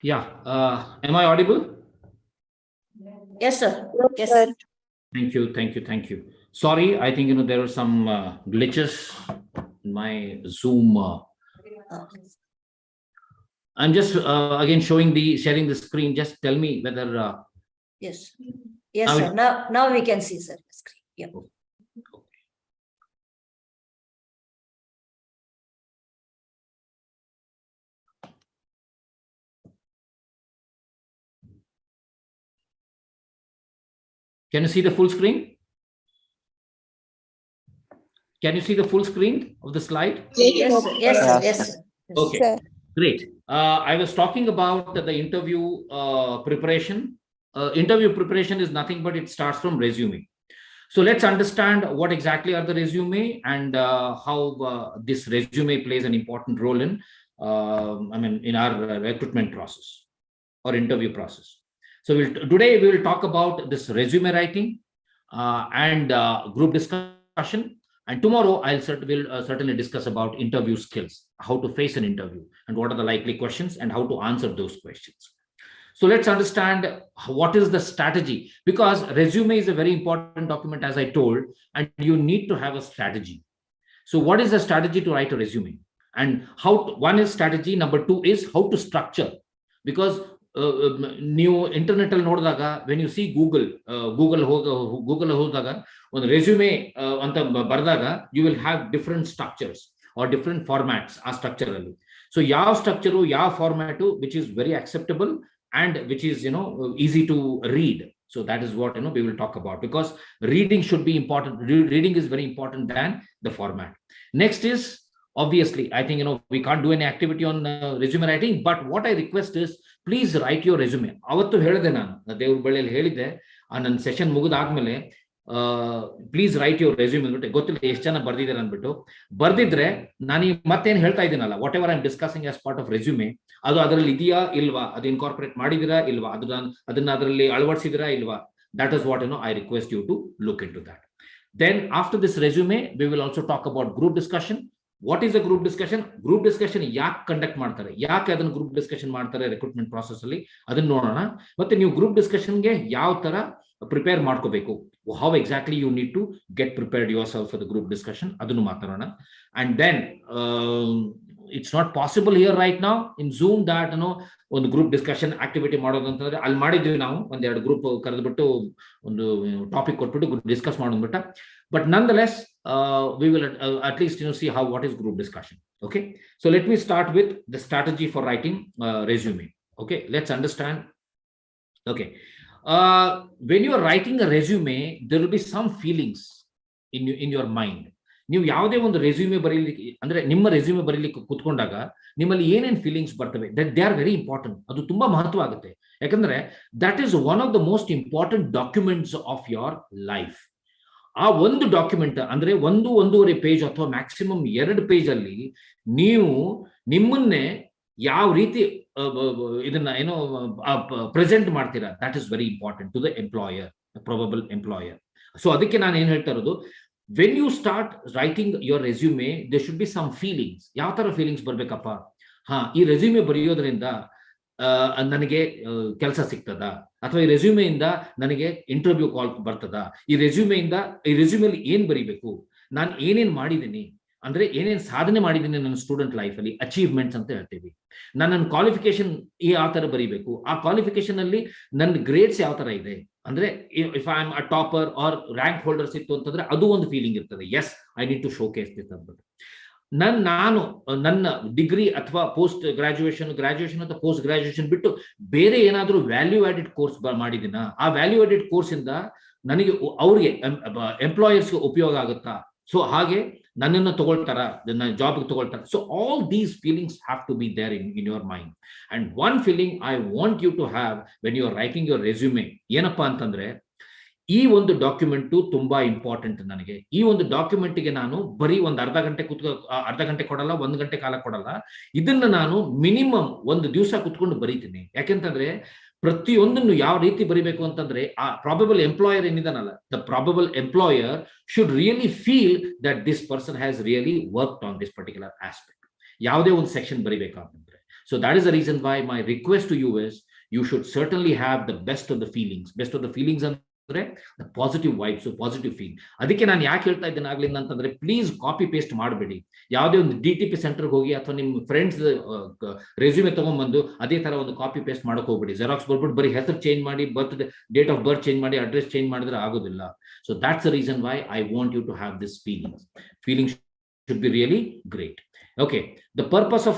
Yeah. Am I audible? Yes, sir. Yes, sir. Thank you. Sorry, I think there were some glitches in my Zoom. I'm just again sharing the screen. Just tell me whether. Yes. Yes, sir. Now we can see, sir, the screen. Yeah. Can you see the full screen? Can you see the full screen of the slide? Yes, sir. Yes, sir. Yes, sir. Okay, Sir. great. I was talking about the interview preparation. Interview preparation is nothing but it starts from resume. So let's understand what exactly are the resume and how this resume plays an important role in, in our recruitment process or interview process. So today we will talk about this resume writing and group discussion. And tomorrow will certainly discuss about interview skills, how to face an interview, and what are the likely questions and how to answer those questions. So let's understand what is the strategy, because resume is a very important document, as I told, and you need to have a strategy. So what is the strategy to write a resume? And one is strategy, number two is how to structure. Because new internet when you see Google hodaga on resume anta you will have different structures or different formats structure. So yav structure yav format which is very acceptable and which is easy to read. So that is what we will talk about, because reading should be important. Reading is very important than the format. Next is, obviously, I think we can't do any activity on resume writing, but what I request is please write your resume. Avattu ಹೇಳಿದೆ ನಾನು ದೇವ್ರ ಬಳಿಯಲ್ಲಿ ಹೇಳಿದ್ದೆ ನನ್ನ session ಮುಗಿದಾದ್ಮೇಲೆ please write your resume ಅಂದ್ಬಿಟ್ಟು ಗೊತ್ತಿಲ್ಲ ಎಷ್ಟು ಜನ ಬರ್ದಿದ್ದಾರೆ ಅಂದ್ಬಿಟ್ಟು. ಬರ್ದಿದ್ರೆ ನಾನು ಮತ್ತೇನು ಹೇಳ್ತಾ ಇದ್ದೀನಲ್ಲ, whatever I am discussing as part of resume ಅದು ಅದರಲ್ಲಿ ಇದೆಯಾ ಇಲ್ವಾ, ಅದು ಇನ್ಕಾರ್ಪೊರೇಟ್ ಮಾಡಿದಿರಾ ಇಲ್ವಾ, ಅದನ್ನ ಅದರಲ್ಲಿ ಅಳವಡಿಸಿದಿರಾ ಇಲ್ವಾ, that is what I request you to look into that. Then after this resume we will also talk about group discussion. What is a group discussion? Group discussion ಯಾಕೆ ಕಂಡಕ್ಟ್ ಮಾಡ್ತಾರೆ, ಯಾಕೆ ಅದನ್ನ ಗ್ರೂಪ್ ಡಿಸ್ಕಷನ್ ಮಾಡ್ತಾರೆ recruitment process ಅಲ್ಲಿ, ಅದನ್ನ ನೋಡೋಣ. ಮತ್ತೆ ನೀವು ಗ್ರೂಪ್ ಡಿಸ್ಕಷನ್ಗೆ ಯಾವ ತರ ಪ್ರಿಪೇರ್ ಮಾಡ್ಕೋಬೇಕು, how exactly you need to get prepared yourself for the group discussion, ಅದನ್ನು ಮಾತಾಡೋಣ. And then it's not possible here right now in Zoom that ಒಂದು ಗ್ರೂಪ್ ಡಿಸ್ಕಷನ್ ಆಕ್ಟಿವಿಟಿ ಮಾಡೋದು ಅಂತಂದ್ರೆ ಅಲ್ಲಿ ಮಾಡಿದ್ವಿ ನಾವು ಒಂದೆರಡು ಗ್ರೂಪ್ ಕರೆದ್ಬಿಟ್ಟು ಒಂದು ಟಾಪಿಕ್ ಕೊಟ್ಬಿಟ್ಟು discuss ಮಾಡೋದ್ಬಿಟ್ಟ. But nonetheless, we will at least see how what is group discussion. Okay, so let me start with the strategy for writing resume. Okay, let's understand. Okay, when you are writing a resume, there will be some feelings in your mind. ನೀವು ಯಾವುದೇ ಒಂದು resume ಬರೀಲಿಕ್ಕೆ ಅಂದ್ರೆ ನಿಮ್ಮ resume ಬರೀಲಿಕ್ಕೆ ಕೂತ್ಕೊಂಡಾಗ ನಿಮ್ಮಲ್ಲಿ ಏನೇನು feelings ಬರ್ತವೆ, ದೇ ಆರ್ ವೆರಿ ಇಂಪಾರ್ಟೆಂಟ್. ಅದು ತುಂಬಾ ಮಹತ್ವ ಆಗುತ್ತೆ. ಯಾಕಂದ್ರೆ that is one of the most important documents of your life. ಆ ಒಂದು ಡಾಕ್ಯುಮೆಂಟ್ ಅಂದ್ರೆ ಒಂದೂವರೆ ಪೇಜ್ ಅಥವಾ ಮ್ಯಾಕ್ಸಿಮಮ್ 2 ಪೇಜ್ ಅಲ್ಲಿ ನೀವು ನಿಮ್ಮನ್ನೇ ಯಾವ ರೀತಿ ಇದನ್ನ ಪ್ರೆಸೆಂಟ್ ಮಾಡ್ತೀರಾ, that is very important to the employer, probable employer. So ಅದಕ್ಕೆ ನಾನು ಏನ್ ಹೇಳ್ತಾ ಇರೋದು, when you start writing your resume there should be some feelings. ಯಾವ ತರ ಫೀಲಿಂಗ್ಸ್ ಬರ್ಬೇಕಪ್ಪ, ಈ ರೆಸ್ಯೂಮೆ ಬರೆಯೋದ್ರಿಂದ ನನಗೆ ಕೆಲಸ ಸಿಗ್ತದ, ಅಥವಾ ಈ ರೆಸ್ಯೂಮೆಯಿಂದ ನನಗೆ ಇಂಟರ್ವ್ಯೂ ಕಾಲ್ ಬರ್ತದ, ಈ ರೆಸ್ಯೂಮೆಲಿ ಏನ್ ಬರೀಬೇಕು, ನಾನು ಏನೇನ್ ಮಾಡಿದ್ದೀನಿ ಅಂದ್ರೆ ಏನೇನ್ ಸಾಧನೆ ಮಾಡಿದ್ದೀನಿ ನನ್ನ ಸ್ಟೂಡೆಂಟ್ ಲೈಫ್ ಅಲ್ಲಿ, ಅಚೀವ್ಮೆಂಟ್ಸ್ ಅಂತ ಹೇಳ್ತೀವಿ. ನನ್ನ ಕ್ವಾಲಿಫಿಕೇಶನ್ ಯಾವ ತರ ಬರೀಬೇಕು, ಆ ಕ್ವಾಲಿಫಿಕೇಶನ್ ಅಲ್ಲಿ ನನ್ನ ಗ್ರೇಡ್ಸ್ ಯಾವ ತರ ಇದೆ, ಅಂದ್ರೆ if I am a topper or rank holders ಇತ್ತು ಅಂತಂದ್ರೆ ಅದು ಒಂದು ಫೀಲಿಂಗ್ ಇರ್ತದೆ, yes I need to showcase this ಅಂದ್ಬಿಟ್ಟು. ನಾನು ನನ್ನ ಡಿಗ್ರಿ ಅಥವಾ ಪೋಸ್ಟ್ ಗ್ರಾಜುಯೇಷನ್ ಅಥವಾ ಪೋಸ್ಟ್ ಗ್ರಾಜುಯೇಷನ್ ಬಿಟ್ಟು ಬೇರೆ ಏನಾದರೂ ವ್ಯಾಲ್ಯೂ ಆಡೆಡ್ ಕೋರ್ಸ್ ಮಾಡಿದಿನ, ಆ ವ್ಯಾಲ್ಯೂ ಆಡೆಡ್ ಕೋರ್ಸ್ ಇಂದ ನನಗೆ ಅವ್ರಿಗೆ ಎಂಪ್ಲಾಯರ್ಸ್ಗೆ ಉಪಯೋಗ ಆಗುತ್ತಾ, ಸೊ ಹಾಗೆ ನನ್ನನ್ನು ತಗೊಳ್ತಾರ, ನನ್ನ ಜಾಬ್ಗೆ ತಗೊಳ್ತಾರ. So all these feelings have to be there in your mind. And one feeling I want you to have when you are writing your resume ಏನಪ್ಪಾ ಅಂತಂದ್ರೆ, ಈ ಒಂದು ಡಾಕ್ಯುಮೆಂಟ್ ತುಂಬಾ ಇಂಪಾರ್ಟೆಂಟ್ ನನಗೆ. ಈ ಒಂದು ಡಾಕ್ಯುಮೆಂಟ್ಗೆ ನಾನು ಬರೀ ಒಂದು ಅರ್ಧ ಗಂಟೆ ಕೊಡಲ್ಲ, 1 ಗಂಟೆ ಕಾಲ ಕೊಡಲ್ಲ. ಇದನ್ನ ನಾನು ಮಿನಿಮಮ್ 1 ದಿವಸ ಕುತ್ಕೊಂಡು ಬರೀತೀನಿ. ಯಾಕೆಂತಂದ್ರೆ ಪ್ರತಿಯೊಂದನ್ನು ಯಾವ ರೀತಿ ಬರಿಬೇಕು ಅಂತಂದ್ರೆ, ಆ ಪ್ರಾಬಬಲ್ ಎಂಪ್ಲಾಯರ್ ಏನಿದಾನಲ್ಲ, the probable employer should really feel that this person has really worked on this particular aspect. ಯಾವುದೇ ಒಂದು ಸೆಕ್ಷನ್ ಬರಿಬೇಕಂತಂದ್ರೆ, So that is the reason why my request to you is you should certainly have the best of the feelings ಅಂದ್ರೆ the positive vibes, positive feel. ಅದಕ್ಕೆ ನಾನು ಯಾಕೆ ಹೇಳ್ತಾ ಇದ್ದೇನೆ ಆಗ್ಲಿಂದ ಅಂತಂದ್ರೆ ಪ್ಲೀಸ್ ಕಾಪಿ ಪೇಸ್ಟ್ ಮಾಡಬೇಡಿ. ಯಾವುದೇ ಒಂದು DTP ಸೆಂಟರ್ಗೆ ಹೋಗಿ ಅಥವಾ ನಿಮ್ಮ ಫ್ರೆಂಡ್ಸ್ ರೆಸ್ಯೂಮೆ ತಗೊಂಡ್ಬಂದು ಅದೇ ತರ ಒಂದು ಕಾಪಿ ಪೇಸ್ಟ್ ಮಾಡಕ್ ಹೋಗ್ಬೇಡಿ. ಜೆರಾಕ್ಸ್ ಬರ್ಬಿಟ್ಟು ಬರೀ ಹೆಸರು ಚೇಂಜ್ ಮಾಡಿ, ಡೇಟ್ ಆಫ್ ಬರ್ತ್ ಚೇಂಜ್ ಮಾಡಿ, ಅಡ್ರೆಸ್ ಚೇಂಜ್ ಮಾಡಿದ್ರೆ ಆಗೋದಿಲ್ಲ. So that's the reason why I want you to have this feelings should be really great. Okay, the purpose of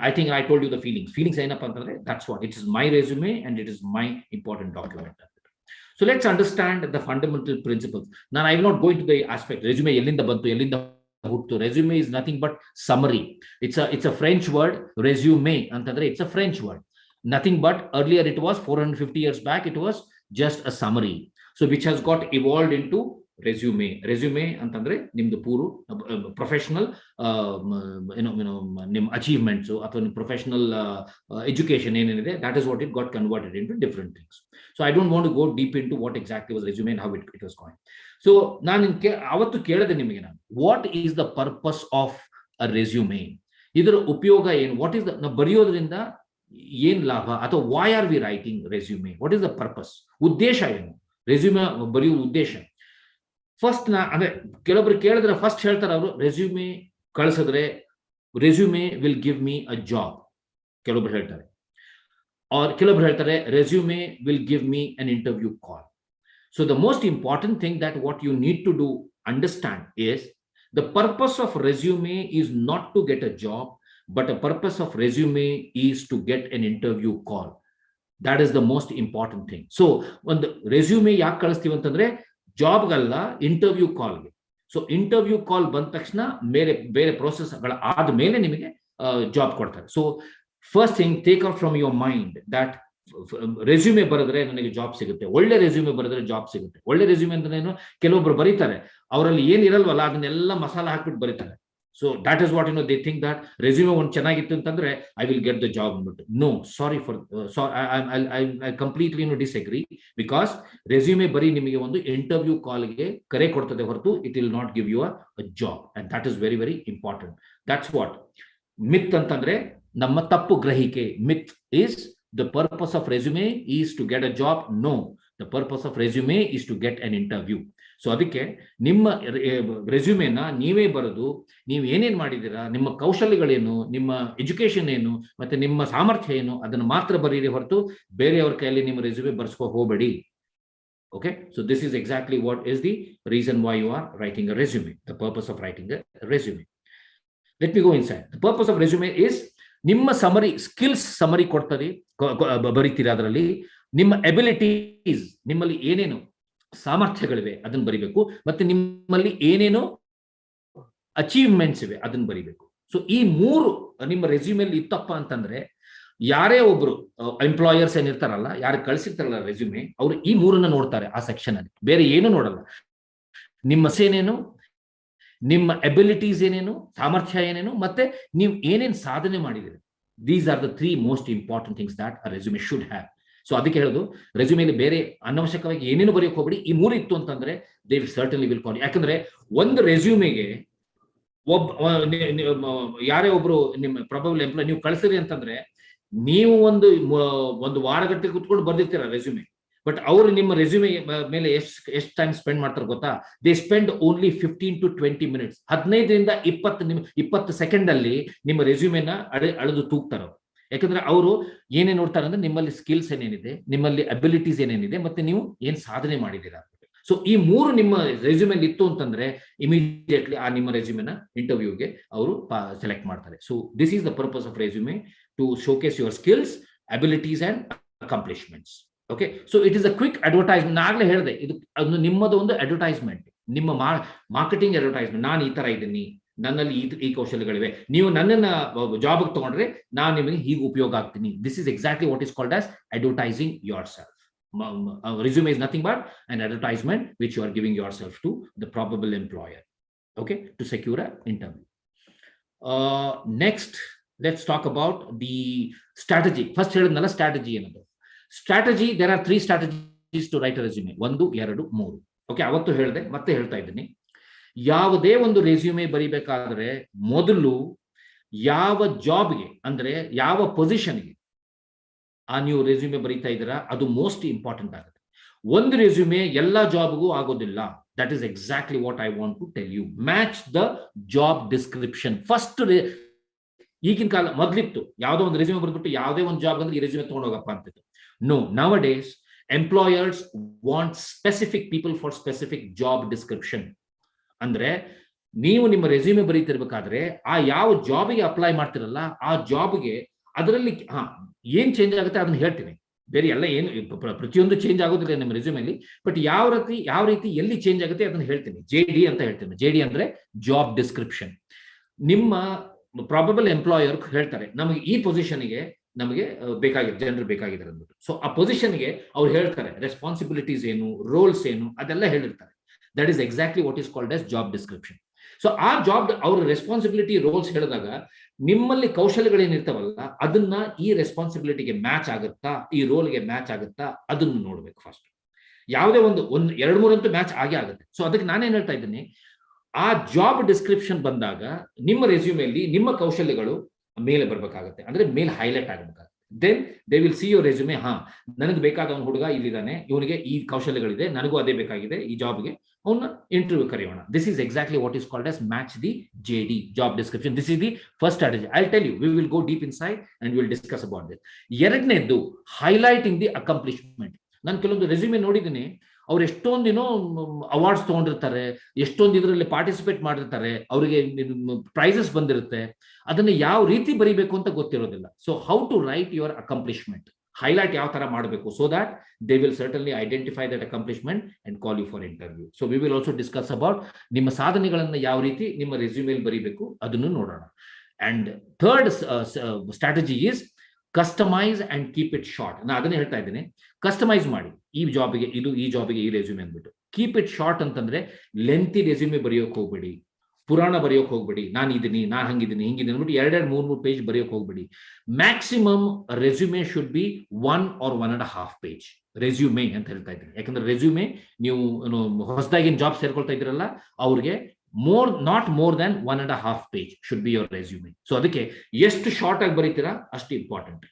I think I told you the feelings ಏನಪ್ಪ ಅಂತಂದ್ರೆ that's what it is, my resume and it is my important document. So let's understand the fundamental principles. Now I will not go into the aspect resume ಎಲ್ಲಿಂದ ಬಂತು ಎಲ್ಲಿಂದ ಹುಟ್ಟು. resume is nothing but summary. It's a French word. resume ಅಂತಂದ್ರೆ it's a French word, nothing but earlier it was 450 years back it was just a summary, so which has got evolved into resume ಅಂತಂದ್ರೆ ನಿಮ್ದು Puru professional ನಿಮ್ಮ achievements ಅಥವಾ ನಿಮ್ಮ professional education ಏನೇನಿದೆ, that is what it got converted into different things. So I don't want to go deep into what exactly was resume and how it was going. So ನಾನು ಅವತ್ತು ಕೇಳಿದೆ ನಿಮಗೆ, ನಾನು what is the purpose of a resume, ಇದರ ಉಪಯೋಗ ಏನು, what is the ನಾವು ಬರೆಯೋದ್ರಿಂದ ಏನ್ ಲಾಭ, ಅಥವಾ why are we writing resume, what is the purpose, ಉದ್ದೇಶ ಏನು, ರೆಸ್ಯೂಮೆ ಬರೆಯುವ ಉದ್ದೇಶ. ಫಸ್ಟ್ ಅಂದ್ರೆ ಕೆಲವೊಬ್ರು ಕೇಳಿದ್ರೆ ಫಸ್ಟ್ ಹೇಳ್ತಾರೆ ಅವರು ರೆಸ್ಯೂಮೆ ಕಳಿಸಿದ್ರೆ resume will give me a job, ಕೆಲವೊಬ್ರು ಹೇಳ್ತಾರೆ. ಕೆಲವೊಬ್ರು ಹೇಳ್ತಾರೆ resume will give me an interview call. So the most important thing that what you need to do understand is the purpose of resume is not to get a job, but a purpose of resume is to get an interview call. That is the most important thing. So ಒಂದು resume ಯಾಕೆ ಕಳಿಸ್ತೀವಿ ಅಂತಂದ್ರೆ ಜಾಬ್ಗಲ್ಲ, interview ಕಾಲ್ಗೆ. So interview ಕಾಲ್ ಬಂದ ತಕ್ಷಣ ಬೇರೆ ಪ್ರೋಸೆಸ್ಗಳ ಆದ್ಮೇಲೆ ನಿಮಗೆ ಜಾಬ್ ಕೊಡ್ತಾರೆ. So first thing, take out from your mind that resume ಬರೆದ್ರೆ ನನಗೆ ಜಾಬ್ ಸಿಗುತ್ತೆ, ಒಳ್ಳೆ ರೆಸ್ಯೂಮೆ ಬರೆದ್ರೆ ಜಾಬ್ ಸಿಗುತ್ತೆ. ಒಳ್ಳೆ ರೆಸ್ಯೂಮೆ ಅಂದ್ರೆ ಏನು, ಕೆಲವೊಬ್ರು ಬರೀತಾರೆ ಅವರಲ್ಲಿ ಏನಿರಲ್ವಲ್ಲ ಅದನ್ನೆಲ್ಲ ಮಸಾಲ ಹಾಕ್ಬಿಟ್ಟು ಬರೀತಾರೆ. So that is what they think that resume ಒಂದು ಚೆನ್ನಾಗಿತ್ತು ಅಂತಂದ್ರೆ I will get the job ಅಂದ್ಬಿಟ್ಟು. No, sorry I completely disagree, because resume ಬರೀ ನಿಮಗೆ ಒಂದು ಇಂಟರ್ವ್ಯೂ ಕಾಲ್ಗೆ ಕರೆ ಕೊಡ್ತದೆ ಹೊರತು it will not give you a job, and that is very very important. That's what myth ಅಂತಂದ್ರೆ ನಮ್ಮ ತಪ್ಪು ಗ್ರಹಿಕೆ. myth is the purpose of resume is to get a job. No, the purpose of resume is to get an interview. So ಅದಕ್ಕೆ ನಿಮ್ಮ ರೆಸ್ಯೂಮೆನ ನೀವೇ ಬರೆದು ನೀವು ಏನೇನು ಮಾಡಿದ್ದೀರಾ, ನಿಮ್ಮ ಕೌಶಲ್ಯಗಳೇನು, ನಿಮ್ಮ ಎಜುಕೇಶನ್ ಏನು, ಮತ್ತೆ ನಿಮ್ಮ ಸಾಮರ್ಥ್ಯ ಏನು, ಅದನ್ನು ಮಾತ್ರ ಬರೀರಿ ಹೊರತು ಬೇರೆಯವ್ರ ಕೈಯಲ್ಲಿ ನಿಮ್ಮ ರೆಸ್ಯೂಮೆ ಬರ್ಸ್ಕೊ ಹೋಗಬೇಡಿ. Okay, so this is exactly what is the reason why you are writing a resume, the purpose of writing a resume. Let me go inside. The purpose of resume is ನಿಮ್ಮ summary, skills summary ಕೊಡ್ತಾರೆ, ಬರೀತೀರಾ. ಅದರಲ್ಲಿ ನಿಮ್ಮ abilities, ನಿಮ್ಮಲ್ಲಿ ಏನೇನು ಸಾಮರ್ಥ್ಯಗಳಿವೆ ಅದನ್ನು ಬರಿಬೇಕು, ಮತ್ತೆ ನಿಮ್ಮಲ್ಲಿ ಏನೇನೋ ಅಚೀವ್ಮೆಂಟ್ಸ್ ಇವೆ ಅದನ್ನು ಬರಿಬೇಕು. ಸೊ ಈ ಮೂರು ನಿಮ್ಮ ರೆಸ್ಯೂಮೆಲ್ಲಿ ಇತ್ತಪ್ಪ ಅಂತಂದ್ರೆ ಯಾರೇ ಒಬ್ರು ಎಂಪ್ಲಾಯರ್ಸ್ ಏನಿರ್ತಾರಲ್ಲ, ಯಾರು ಕಳಿಸಿರ್ತಾರಲ್ಲ ರೆಸ್ಯೂಮೆ, ಅವರು ಈ ಮೂರನ್ನ ನೋಡ್ತಾರೆ ಆ ಸೆಕ್ಷನ್ ಅಲ್ಲಿ, ಬೇರೆ ಏನು ನೋಡಲ್ಲ. ನಿಮ್ಮ ಏನೇನು, ನಿಮ್ಮ ಎಬಿಲಿಟೀಸ್ ಏನೇನು, ಸಾಮರ್ಥ್ಯ ಏನೇನು, ಮತ್ತೆ ನೀವು ಏನೇನು ಸಾಧನೆ ಮಾಡಿದಿರಿ. These are the 3 most important things that a resume should have. So ಅದಕ್ಕೆ ಹೇಳೋದು ರೆಸ್ಯೂಮೆಲಿ ಬೇರೆ ಅನವಶ್ಯಕವಾಗಿ ಏನೇನು ಬರೆಯೋಕೆ ಹೋಗ್ಬೇಡಿ. ಈ ಮೂರು ಇತ್ತು ಅಂತಂದ್ರೆ ದೇ ಸರ್ಟನ್ಲಿ ವಿಲ್ ಕಾಲ್. ಯಾಕಂದ್ರೆ ಒಂದು ರೆಸ್ಯೂಮೆಗೆ ಯಾರೇ ಒಬ್ರು ನಿಮ್ಮ ಪ್ರಾಬಬಲ್ ಎಂಪ್ಲಾಯ್ ನೀವು ಕಳಿಸಿರಿ ಅಂತಂದ್ರೆ ನೀವು ಒಂದು ವಾರಗಟ್ಟಲೆ ಕುತ್ಕೊಂಡು ಬರ್ದಿರ್ತೀರ ರೆಸ್ಯೂಮೆ, ಬಟ್ ಅವರು ನಿಮ್ಮ ರೆಸ್ಯೂಮೆ ಮೇಲೆ ಎಷ್ಟು ಟೈಮ್ ಸ್ಪೆಂಡ್ ಮಾಡ್ತಾರೆ ಗೊತ್ತಾ? They spend only 15 to 20 minutes. 15ರಿಂದ 20 second ಅಲ್ಲಿ ನಿಮ್ಮ ರೆಸ್ಯೂಮೆನ ಅಳೆದು ತೂಗ್ತಾರೆ. ಯಾಕಂದ್ರೆ ಅವರು ಏನೇನು ನೋಡ್ತಾರೆ ಅಂದ್ರೆ ನಿಮ್ಮಲ್ಲಿ ಸ್ಕಿಲ್ಸ್ ಏನೇನಿದೆ, ನಿಮ್ಮಲ್ಲಿ ಅಬಿಲಿಟೀಸ್ ಏನೇನಿದೆ, ಮತ್ತೆ ನೀವು ಏನ್ ಸಾಧನೆ ಮಾಡಿದ್ದೀರಾ. ಸೊ ಈ ಮೂರು ನಿಮ್ಮ ರೆಸ್ಯೂಮೆಲ್ಲಿ ಇತ್ತು ಅಂತಂದ್ರೆ ಇಮಿಡಿಯೇಟ್ಲಿ ಆ ನಿಮ್ಮ ರೆಸ್ಯೂಮೆನ ಇಂಟರ್ವ್ಯೂಗೆ ಅವರು ಸೆಲೆಕ್ಟ್ ಮಾಡ್ತಾರೆ. So this is the purpose of resume, to showcase your skills, abilities and accomplishments. Okay, so it is a quick advertisement. ನಾಗಲೇ ಹೇಳಿದೆ, ಇದು ನಿಮ್ಮದು ಒಂದು ಅಡ್ವರ್ಟೈಸ್ಮೆಂಟ್, ನಿಮ್ಮ ಮಾರ್ಕೆಟಿಂಗ್ ಅಡ್ವರ್ಟೈಸ್ಮೆಂಟ್. ನಾನು ಈ ತರ ಇದ್ದೀನಿ, ನನ್ನಲ್ಲಿ ಈ ಕೌಶಲ್ಯಗಳಿವೆ, ನೀವು ನನ್ನನ್ನ ಜಾಬ್ ತಗೊಂಡ್ರೆ ನಾನು ನಿಮಗೆ ಹೀಗೆ ಉಪಯೋಗ ಆಗ್ತೀನಿ. This is exactly what is called as advertising your self. Resume is nothing but an advertisement which you are giving yourself to the probable employer, okay, to secure an interview. Next, let's talk about the strategy. First, herednalla strategy enadu. Strategy, there are 3 strategies to write a resume. 1 2 3. Okay, avattu ಹೇಳಿದೆ, ಮತ್ತೆ ಹೇಳ್ತಾ ಇದ್ದೀನಿ. ಯಾವುದೇ ಒಂದು resume ಬರಿಬೇಕಾದ್ರೆ ಮೊದಲು ಯಾವ ಜಾಬ್ಗೆ ಅಂದ್ರೆ ಯಾವ ಪೊಸಿಷನ್ಗೆ ನೀವು ರೆಸ್ಯೂಮೆ ಬರೀತಾ ಇದ್ದೀರಾ ಅದು ಮೋಸ್ಟ್ ಇಂಪಾರ್ಟೆಂಟ್ ಆಗುತ್ತೆ. ಒಂದು ರೆಸ್ಯೂಮೆ ಎಲ್ಲ ಜಾಬ್ಗೂ ಆಗೋದಿಲ್ಲ. That is exactly what I want to tell you. Match the job description first. ಈಗಿನ ಕಾಲ ಮೊದಲಿತ್ತು ಯಾವುದೋ ಒಂದು ರೆಸ್ಯೂಮೆ ಬರ್ಬಿಟ್ಟು ಯಾವುದೇ ಒಂದು ಜಾಬ್ ಅಂದ್ರೆ ಈ ರೆಸ್ಯೂಮೆ ತಗೊಂಡೋಗಪ್ಪ ಅಂತಿತ್ತು. No, nowadays employers want specific people for specific job description. ಅಂದ್ರೆ ನೀವು ನಿಮ್ಮ ರೆಸ್ಯೂಮೆ ಬರೀತಿರ್ಬೇಕಾದ್ರೆ ಆ ಯಾವ ಜಾಬ್ಗೆ ಅಪ್ಲೈ ಮಾಡ್ತಿರಲ್ಲ ಆ ಜಾಬ್ಗೆ ಅದರಲ್ಲಿ ಏನ್ ಚೇಂಜ್ ಆಗುತ್ತೆ ಅದನ್ನ ಹೇಳ್ತೀನಿ. ಬೇರೆ ಎಲ್ಲ ಏನು ಪ್ರತಿಯೊಂದು ಚೇಂಜ್ ಆಗೋದಿಲ್ಲ ನಿಮ್ಮ ರೆಸ್ಯೂಮೆಲಿ, ಬಟ್ ಯಾವ ರೀತಿ ಎಲ್ಲಿ ಚೇಂಜ್ ಆಗುತ್ತೆ ಅದನ್ನ ಹೇಳ್ತೀನಿ. JD ಅಂತ ಹೇಳ್ತೀನಿ. JD ಅಂದ್ರೆ ಜಾಬ್ ಡಿಸ್ಕ್ರಿಪ್ಷನ್. ನಿಮ್ಮ ಪ್ರಾಬಬಲ್ ಎಂಪ್ಲಾಯರ್ ಹೇಳ್ತಾರೆ ನಮಗೆ ಈ ಪೊಸಿಷನ್ಗೆ ನಮಗೆ ಜನರು ಬೇಕಾಗಿದ್ದಾರೆ ಅಂದ್ಬಿಟ್ಟು. ಸೊ ಆ ಪೊಸಿಷನ್ಗೆ ಅವ್ರು ಹೇಳ್ತಾರೆ ರೆಸ್ಪಾನ್ಸಿಬಿಲಿಟೀಸ್ ಏನು, ರೋಲ್ಸ್ ಏನು, ಅದೆಲ್ಲ ಹೇಳಿರ್ತಾರೆ. That is exactly what is called as job description. So ಆ ಜಾಬ್ ಅವ್ರ ರೆಸ್ಪಾನ್ಸಿಬಿಲಿಟಿ, ರೋಲ್ಸ್ ಹೇಳಿದಾಗ ನಿಮ್ಮಲ್ಲಿ ಕೌಶಲ್ಯಗಳೇನಿರ್ತಾವಲ್ಲ ಅದನ್ನ ಈ ರೆಸ್ಪಾನ್ಸಿಬಿಲಿಟಿಗೆ ಮ್ಯಾಚ್ ಆಗುತ್ತಾ, ಈ ರೋಲ್ಗೆ ಮ್ಯಾಚ್ ಆಗುತ್ತಾ ಅದನ್ನು ನೋಡ್ಬೇಕು ಫಸ್ಟ್. ಯಾವುದೇ ಒಂದು 2-3 ಅಂತೂ ಮ್ಯಾಚ್ ಆಗೇ ಆಗುತ್ತೆ. ಸೊ ಅದಕ್ಕೆ ನಾನೇನ್ ಹೇಳ್ತಾ ಇದ್ದೀನಿ, ಆ ಜಾಬ್ ಡಿಸ್ಕ್ರಿಪ್ಷನ್ ಬಂದಾಗ ನಿಮ್ಮ ರೆಸ್ಯೂಮೆಯಲ್ಲಿ ನಿಮ್ಮ ಕೌಶಲ್ಯಗಳು ಮೇಲೆ ಬರ್ಬೇಕಾಗುತ್ತೆ, ಅಂದ್ರೆ ಮೇಲೆ ಹೈಲೈಟ್ ಆಗಬೇಕಾಗುತ್ತೆ. Then they will see your resume. ನನಗೆ ಬೇಕಾದ ಒಂದು ಹುಡುಗ ಇಲ್ಲಿದ್ದಾನೆ, ಇವನಿಗೆ ಈ ಕೌಶಲ್ಯಗಳಿದೆ, ನನಗೂ ಅದೇ ಬೇಕಾಗಿದೆ ಈ ಜಾಬ್ಗೆ, ಅವನ್ನ ಇಂಟರ್ವ್ಯೂ ಕರೆಯೋಣ. This is exactly what is called as match the JD job description. This is the first strategy. I tell you, we will go deep inside and will discuss about this. ಎರಡನೇದ್ದು highlighting the accomplishment. ನಾನು ಕೆಲವೊಂದು resume ನೋಡಿದ್ದೀನಿ, ಅವ್ರು ಎಷ್ಟೊಂದಿನೋ awards ತಗೊಂಡಿರ್ತಾರೆ, ಎಷ್ಟೊಂದು ಇದರಲ್ಲಿ participate ಮಾಡಿರ್ತಾರೆ, ಅವರಿಗೆ prices ಬಂದಿರುತ್ತೆ, ಅದನ್ನ ಯಾವ ರೀತಿ ಬರೀಬೇಕು ಅಂತ ಗೊತ್ತಿರೋದಿಲ್ಲ. So how to write your accomplishment, highlight ಯಾವ ತರ ಮಾಡಬೇಕು, so that they will certainly identify that accomplishment and call you for interview. So we will also discuss about ನಿಮ್ಮ ಸಾಧನೆಗಳನ್ನ ಯಾವ ರೀತಿ ನಿಮ್ಮ ರೆಸ್ಯೂಮೆಲ್ ಬರೀಬೇಕು ಅದನ್ನು ನೋಡೋಣ. And third strategy is customize and keep it short. ನಾನು ಅದನ್ನೇ ಹೇಳ್ತಾ ಇದ್ದೀನಿ, ಕಸ್ಟಮೈಸ್ ಮಾಡಿ ಈ ಜಾಬ್ಗೆ ಈ ಜಾಬ್ಗೆ ಈ ರೆಸ್ಯೂಮೆ ಅಂದ್ಬಿಟ್ಟು. ಕೀಪ್ ಇಟ್ ಶಾರ್ಟ್ ಅಂತಂದ್ರೆ ಲೆಂತಿ ರೆಸ್ಯೂಮೆ ಬರೆಯೋಕೆ ಹೋಗ್ಬೇಡಿ, ಪುರಾಣ ಬರೆಯೋಕೆ ಹೋಗ್ಬೇಡಿ, ನಾನು ಹಂಗಿದ್ದೀನಿ ಹಿಂಗಿದ್ದೀನಿ ಅಂದ್ಬಿಟ್ಟು 2-3 ಪೇಜ್ ಬರೆಯೋಕೆ ಹೋಗ್ಬೇಡಿ. Maximum resume should be 1 or 1.5 page resume ಅಂತ ಹೇಳ್ತಾ ಇದ್ದೀನಿ. ಯಾಕಂದ್ರೆ ರೆಸ್ಯೂಮೆ ನೀವು ಹೊಸದಾಗಿ ಜಾಬ್ ಸೇರ್ಕೊಳ್ತಾ ಇದ್ರಲ್ಲ ಅವ್ರಿಗೆ not more than 1.5 page should be your resume. So ಅದಕ್ಕೆ ಎಷ್ಟು ಶಾರ್ಟ್ ಆಗಿ ಬರೀತೀರಾ ಅಷ್ಟು important.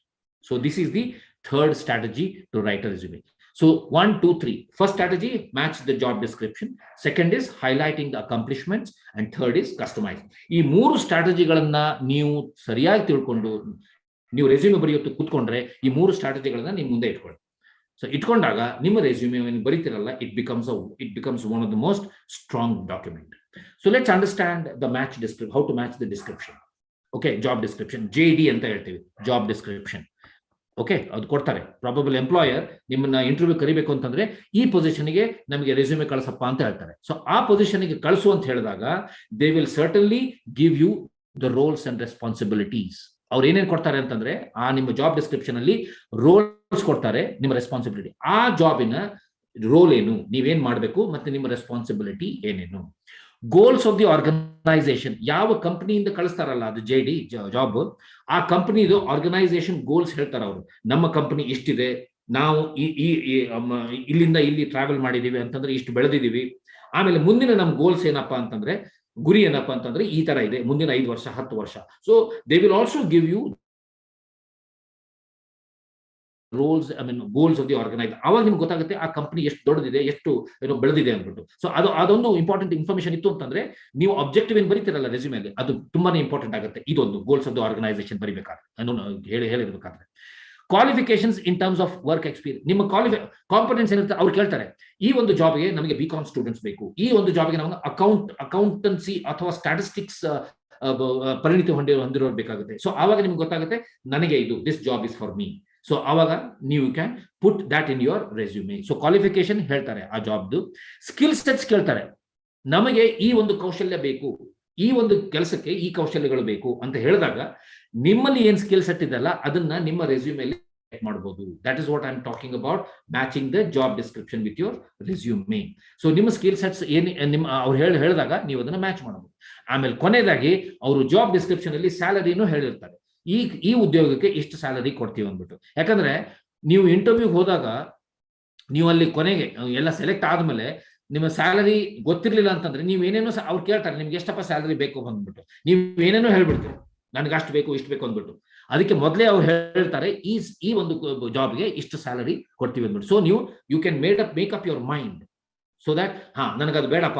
So this is the third strategy to write a resume. So 1, 2, 3. First strategy, match the job description. Second is highlighting the accomplishments. And third is customize. ಈ 3 ಸ್ಟ್ರಾಟಜಿಗಳನ್ನ ನೀವು ಸರಿಯಾಗಿ ತಿಳ್ಕೊಂಡು ನೀವು ರೆಸ್ಯೂಮೆ ಬರೆಯೋದು ಕೂತ್ಕೊಂಡ್ರೆ ಈ 3 ಸ್ಟ್ರಾಟಜಿಗಳನ್ನ ನಿಮ್ಮ ಮುಂದೆ ಇಟ್ಕೊಳ್ಳಿ. ಸೊ ಇಟ್ಕೊಂಡಾಗ ನಿಮ್ಮ ರೆಸ್ಯೂಮೆ ಬರೀತಿರಲ್ಲ, it becomes one of the most strong document. So let's understand the how to match the description. Okay, job description JD ಅಂತ ಹೇಳ್ತೀವಿ, ಜಾಬ್ ಡಿಸ್ಕ್ರಿಪ್ಷನ್. ಓಕೆ, ಅದು ಕೊಡ್ತಾರೆ. ಪ್ರಾಬಬಲ್ ಎಂಪ್ಲಾಯರ್ ನಿಮ್ಮನ್ನ ಇಂಟರ್ವ್ಯೂ ಕರಿಬೇಕು ಅಂತಂದ್ರೆ ಈ ಪೊಸಿಷನ್ಗೆ ನಮಗೆ ರೆಸ್ಯೂಮೆ ಕಳಿಸಪ್ಪ ಅಂತ ಹೇಳ್ತಾರೆ. ಸೊ ಆ ಪೊಸಿಷನ್ಗೆ ಕಳಿಸು ಅಂತ ಹೇಳಿದಾಗ they will certainly give you the roles and responsibilities. ಅವ್ರು ಏನೇನು ಕೊಡ್ತಾರೆ ಅಂತಂದ್ರೆ ಆ ನಿಮ್ಮ ಜಾಬ್ ಡಿಸ್ಕ್ರಿಪ್ಷನ್ ಅಲ್ಲಿ ರೋಲ್ಸ್ ಕೊಡ್ತಾರೆ, ನಿಮ್ಮ ರೆಸ್ಪಾನ್ಸಿಬಿಲಿಟಿ, ಆ ಜಾಬಿನ ರೋಲ್ ಏನು, ನೀವೇನ್ ಮಾಡಬೇಕು, ಮತ್ತೆ ನಿಮ್ಮ ರೆಸ್ಪಾನ್ಸಿಬಿಲಿಟಿ ಏನೇನು. ಗೋಲ್ಸ್ ಆಫ್ ದಿ ಆರ್ಗನೈಸೇಷನ್, ಯಾವ ಕಂಪನಿಯಿಂದ ಕಳಿಸ್ತಾರಲ್ಲ ಅದು JD ಜಾಬ್, ಆ ಕಂಪನಿದು ಆರ್ಗನೈಸೇಷನ್ ಗೋಲ್ಸ್ ಹೇಳ್ತಾರೆ ಅವರು. ನಮ್ಮ ಕಂಪನಿ ಇಷ್ಟಿದೆ, ನಾವು ಇಲ್ಲಿಂದ ಇಲ್ಲಿ ಟ್ರಾವೆಲ್ ಮಾಡಿದೀವಿ ಅಂತಂದ್ರೆ ಇಷ್ಟು ಬೆಳೆದಿದ್ದೀವಿ, ಆಮೇಲೆ ಮುಂದಿನ ನಮ್ಮ ಗೋಲ್ಸ್ ಏನಪ್ಪಾ ಅಂತಂದ್ರೆ, ಗುರಿ ಏನಪ್ಪಾ ಅಂತಂದ್ರೆ ಈ ತರ ಇದೆ, ಮುಂದಿನ 5 ವರ್ಷ 10 ವರ್ಷ. So they will also give you roles, goals of the organise. ಅವಾಗ ನಿಮ್ಗೆ ಗೊತ್ತಾಗುತ್ತೆ ಆ ಕಂಪನಿ ಎಷ್ಟು ದೊಡ್ಡದಿದೆ, ಎಷ್ಟು ಬೆಳೆದಿದೆ ಅಂದ್ಬಿಟ್ಟು. ಸೊ ಅದೊಂದು ಇಂಪಾರ್ಟೆಂಟ್ ಇನ್ಫಾರ್ಮೇಶನ್ ಇತ್ತು ಅಂತಂದ್ರೆ ನೀವು ಆಬ್ಜೆಕ್ಟಿವ್ ಏನ್ ಬರೀತಿರಲ್ಲ ರೆಸ್ಯೂಮೆಲ್ಲಿ, ಅದು ತುಂಬಾನೇ ಇಂಪಾರ್ಟೆಂಟ್ ಆಗುತ್ತೆ. ಇದೊಂದು ಗೋಲ್ಸ್ ಆಫ್ ದಿ ಆರ್ಗನೈಸೇಷನ್ ಬರಿಬೇಕಾದ್ರೆ ಹೇಳಿರ್ಬೇಕಾದ್ರೆ. Qualifications in terms of work experience, ನಿಮ್ಮ ಕಾಂಪಿಟೆನ್ಸ್ ಏನಿರುತ್ತೆ ಅವ್ರು ಕೇಳ್ತಾರೆ. ಈ ಒಂದು ಜಾಬ್ಗೆ ನಮಗೆ BCom ಸ್ಟೂಡೆಂಟ್ಸ್ ಬೇಕು, ಈ ಒಂದು ಜಾಬ್ಗೆ ನಾವು ಅಕೌಂಟೆನ್ಸಿ ಅಥವಾ ಸ್ಟ್ಯಾಟಿಸ್ಟಿಕ್ಸ್ ಪರಿಣಿತಿ ಹೊಂದಿರೋರು ಬೇಕಾಗುತ್ತೆ. ಸೊ ಆವಾಗ ನಿಮ್ಗೆ ಗೊತ್ತಾಗುತ್ತೆ ನನಗೆ this job is for me. So ಆವಾಗ ನೀವು can put that in your resume. So qualification ಹೇಳ್ತಾರೆ ಆ ಜಾಬ್ದು. ಸ್ಕಿಲ್ ಸೆಟ್ಸ್ ಕೇಳ್ತಾರೆ, ನಮಗೆ ಈ ಒಂದು ಕೌಶಲ್ಯ ಬೇಕು, ಈ ಒಂದು ಕೆಲಸಕ್ಕೆ ಈ ಕೌಶಲ್ಯಗಳು ಬೇಕು ಅಂತ ಹೇಳಿದಾಗ ನಿಮ್ಮಲ್ಲಿ ಏನ್ ಸ್ಕಿಲ್ ಸೆಟ್ ಇದೆಲ್ಲ ಅದನ್ನ ನಿಮ್ಮ ರೆಸ್ಯೂಮೆಲ್ಲಿ ಮಾಡಬಹುದು. That is what I am talking about matching the job description with your resume. So ನಿಮ್ಮ ಸ್ಕಿಲ್ ಸೆಟ್ಸ್ ಅವ್ರು ಹೇಳಿದಾಗ ನೀವು ಅದನ್ನ ಮ್ಯಾಚ್ ಮಾಡಬಹುದು. ಆಮೇಲೆ ಕೊನೆಯದಾಗಿ ಅವರು ಜಾಬ್ ಡಿಸ್ಕ್ರಿಪ್ಷನ್ ಅಲ್ಲಿ ಸ್ಯಾಲರಿನೂ ಹೇಳಿರ್ತಾರೆ, ಈ ಉದ್ಯೋಗಕ್ಕೆ ಇಷ್ಟು ಸ್ಯಾಲರಿ ಕೊಡ್ತೀವಿ ಅಂದ್ಬಿಟ್ಟು. ಯಾಕಂದ್ರೆ ನೀವು ಇಂಟರ್ವ್ಯೂಗೆ ಹೋದಾಗ ನೀವು ಅಲ್ಲಿ ಕೊನೆಗೆ ಎಲ್ಲ ಸೆಲೆಕ್ಟ್ ಆದ್ಮೇಲೆ ನಿಮ್ಮ ಸ್ಯಾಲರಿ ಗೊತ್ತಿರ್ಲಿಲ್ಲ ಅಂತಂದ್ರೆ ನೀವೇನೇನೋ ಅವ್ರು ಕೇಳ್ತಾರೆ ನಿಮ್ಗೆ ಎಷ್ಟಪ್ಪ ಸ್ಯಾಲರಿ ಬೇಕು ಬಂದ್ಬಿಟ್ಟು, ನೀವೇನೇನೋ ಹೇಳ್ಬಿಡ್ತೀರಿ. ನನಗೆ ಅಷ್ಟು ಬೇಕು ಇಷ್ಟು ಬೇಕು ಅಂದ್ಬಿಟ್ಟು. ಅದಕ್ಕೆ ಮೊದಲೇ ಅವ್ರು ಹೇಳ್ತಾರೆ ಈ ಒಂದು ಜಾಬ್ಗೆ ಇಷ್ಟು ಸ್ಯಾಲರಿ ಕೊಡ್ತೀವಿ ಅಂದ್ಬಿಟ್ಟು. So you can make up your mind so that ನನಗದು ಬೇಡಪ್ಪ,